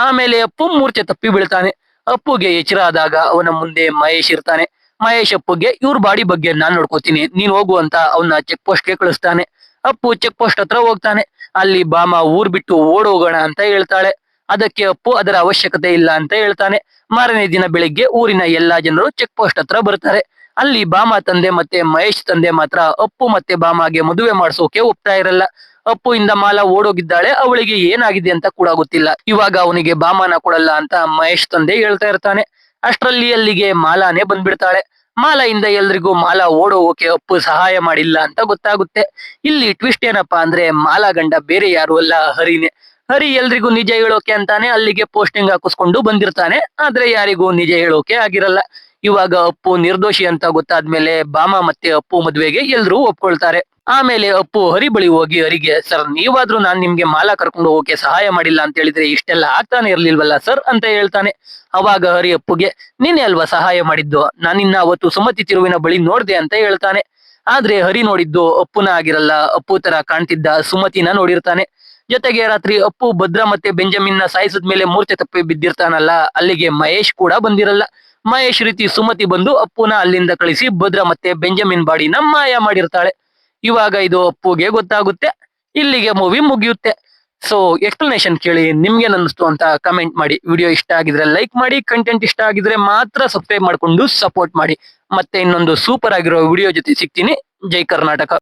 ಆಮೇಲೆ ಅಪ್ಪು ಮೂರ್ಛೆ ತಪ್ಪಿ ಬೀಳ್ತಾನೆ. ಅಪ್ಪುಗೆ ಎಚ್ಚರ ಆದಾಗ ಅವನ ಮುಂದೆ ಮಹೇಶ್ ಇರ್ತಾನೆ. ಮಹೇಶ್ ಅಪ್ಪುಗೆ ಇವ್ರ ಬಾಡಿ ಬಗ್ಗೆ ನಾನ್ ನೋಡ್ಕೋತೀನಿ, ನೀನ್ ಹೋಗು ಅಂತ ಅವನ್ನ ಚೆಕ್ ಪೋಸ್ಟ್ಗೆ ಕಳಿಸ್ತಾನೆ. ಅಪ್ಪು ಚೆಕ್ ಪೋಸ್ಟ್ ಹತ್ರ ಹೋಗ್ತಾನೆ. ಅಲ್ಲಿ ಬಾಮ ಊರ್ ಬಿಟ್ಟು ಓಡೋಗೋಣ ಅಂತ ಹೇಳ್ತಾಳೆ. ಅದಕ್ಕೆ ಅಪ್ಪು ಅದರ ಅವಶ್ಯಕತೆ ಇಲ್ಲ ಅಂತ ಹೇಳ್ತಾನೆ. ಮಾರನೇ ದಿನ ಬೆಳಿಗ್ಗೆ ಊರಿನ ಎಲ್ಲಾ ಜನರು ಚೆಕ್ ಪೋಸ್ಟ್ ಹತ್ರ ಬರ್ತಾರೆ. ಅಲ್ಲಿ ಬಾಮ ತಂದೆ ಮತ್ತೆ ಮಹೇಶ್ ತಂದೆ ಮಾತ್ರ ಅಪ್ಪು ಮತ್ತೆ ಬಾಮಗೆ ಮದುವೆ ಮಾಡಿಸೋಕೆ ಒಪ್ತಾ ಇರಲ್ಲ. ಅಪ್ಪು ಇಂದ ಮಾಲಾ ಓಡೋಗಿದ್ದಾಳೆ, ಅವಳಿಗೆ ಏನಾಗಿದೆ ಅಂತ ಕೂಡ ಗೊತ್ತಿಲ್ಲ. ಇವಾಗ ಅವನಿಗೆ ಬಾಮನ ಕೊಡಲ್ಲ ಅಂತ ಮಹೇಶ್ ತಂದೆ ಹೇಳ್ತಾ ಇರ್ತಾನೆ. ಅಷ್ಟರಲ್ಲಿ ಅಲ್ಲಿಗೆ ಮಾಲಾನೇ ಬಂದ್ಬಿಡ್ತಾಳೆ. ಮಾಲಾಯಿಂದ ಎಲ್ರಿಗೂ ಮಾಲಾ ಓಡೋಕೆ ಅಪ್ಪು ಸಹಾಯ ಮಾಡಿಲ್ಲ ಅಂತ ಗೊತ್ತಾಗುತ್ತೆ. ಇಲ್ಲಿ ಟ್ವಿಸ್ಟ್ ಏನಪ್ಪಾ ಅಂದ್ರೆ ಮಾಲಾ ಗಂಡ ಬೇರೆ ಯಾರು ಅಲ್ಲ, ಹರಿನೇ. ಹರಿ ಎಲ್ರಿಗೂ ನಿಜ ಹೇಳೋಕೆ ಅಂತಾನೆ ಅಲ್ಲಿಗೆ ಪೋಸ್ಟಿಂಗ್ ಹಾಕಿಸ್ಕೊಂಡು ಬಂದಿರ್ತಾನೆ. ಆದ್ರೆ ಯಾರಿಗೂ ನಿಜ ಹೇಳೋಕೆ ಆಗಿರಲ್ಲ. ಇವಾಗ ಅಪ್ಪು ನಿರ್ದೋಷಿ ಅಂತ ಗೊತ್ತಾದ್ಮೇಲೆ ಬಾಮ ಮತ್ತೆ ಅಪ್ಪು ಮದ್ವೆಗೆ ಎಲ್ರೂ ಒಪ್ಕೊಳ್ತಾರೆ. ಆಮೇಲೆ ಅಪ್ಪು ಹರಿ ಬಳಿ ಹೋಗಿ ಹರಿಗೆ, ಸರ್ ನೀವಾದ್ರೂ ನಾನ್ ನಿಮ್ಗೆ ಮಾಲ ಕರ್ಕೊಂಡು ಹೋಗಕ್ಕೆ ಸಹಾಯ ಮಾಡಿಲ್ಲ ಅಂತ ಹೇಳಿದ್ರೆ ಇಷ್ಟೆಲ್ಲ ಆಗ್ತಾನೆ ಇರ್ಲಿಲ್ವಲ್ಲ ಸರ್ ಅಂತ ಹೇಳ್ತಾನೆ. ಅವಾಗ ಹರಿ ಅಪ್ಪುಗೆ, ನೀನೇ ಅಲ್ವಾ ಸಹಾಯ ಮಾಡಿದ್ದು, ನಾನಿನ್ನ ಅವತ್ತು ಸುಮತಿ ತಿರುವಿನ ಬಳಿ ನೋಡ್ದೆ ಅಂತ ಹೇಳ್ತಾನೆ. ಆದ್ರೆ ಹರಿ ನೋಡಿದ್ದು ಅಪ್ಪುನ ಆಗಿರಲ್ಲ, ಅಪ್ಪು ತರ ಕಾಣ್ತಿದ್ದ ಸುಮತಿನ ನೋಡಿರ್ತಾನೆ. ಜೊತೆಗೆ ರಾತ್ರಿ ಅಪ್ಪು ಭದ್ರ ಮತ್ತೆ ಬೆಂಜಮಿನ್ ನ ಸಾಯಿಸಿದ ಮೇಲೆ ಮೂರ್ಛೆ ತಪ್ಪಿ ಬಿದ್ದಿರ್ತಾನಲ್ಲ, ಅಲ್ಲಿಗೆ ಮಹೇಶ್ ಕೂಡ ಬಂದಿರಲ್ಲ. ಮಹೇಶ್ ರೀತಿ ಸುಮತಿ ಬಂದು ಅಪ್ಪುನ ಅಲ್ಲಿಂದ ಕಳಿಸಿ ಭದ್ರ ಮತ್ತೆ ಬೆಂಜಮಿನ್ ಬಾಡಿನ ಮಾಯ ಮಾಡಿರ್ತಾಳೆ. ಇವಾಗ ಇದು ಅಪ್ಪುಗೆ ಗೊತ್ತಾಗುತ್ತೆ. ಇಲ್ಲಿಗೆ ಮೂವಿ ಮುಗಿಯುತ್ತೆ. ಸೊ ಎಕ್ಸ್ಪ್ಲನೇಷನ್ ಕೇಳಿ ನಿಮ್ಗೆ ಅನ್ನಿಸ್ತು ಅಂತ ಕಮೆಂಟ್ ಮಾಡಿ. ವಿಡಿಯೋ ಇಷ್ಟ ಆಗಿದ್ರೆ ಲೈಕ್ ಮಾಡಿ, ಕಂಟೆಂಟ್ ಇಷ್ಟ ಆಗಿದ್ರೆ ಮಾತ್ರ ಸಬ್ಸ್ಕ್ರೈಬ್ ಮಾಡ್ಕೊಂಡು ಸಪೋರ್ಟ್ ಮಾಡಿ. ಮತ್ತೆ ಇನ್ನೊಂದು ಸೂಪರ್ ಆಗಿರೋ ವಿಡಿಯೋ ಜೊತೆ ಸಿಗ್ತೀನಿ. ಜೈ ಕರ್ನಾಟಕ.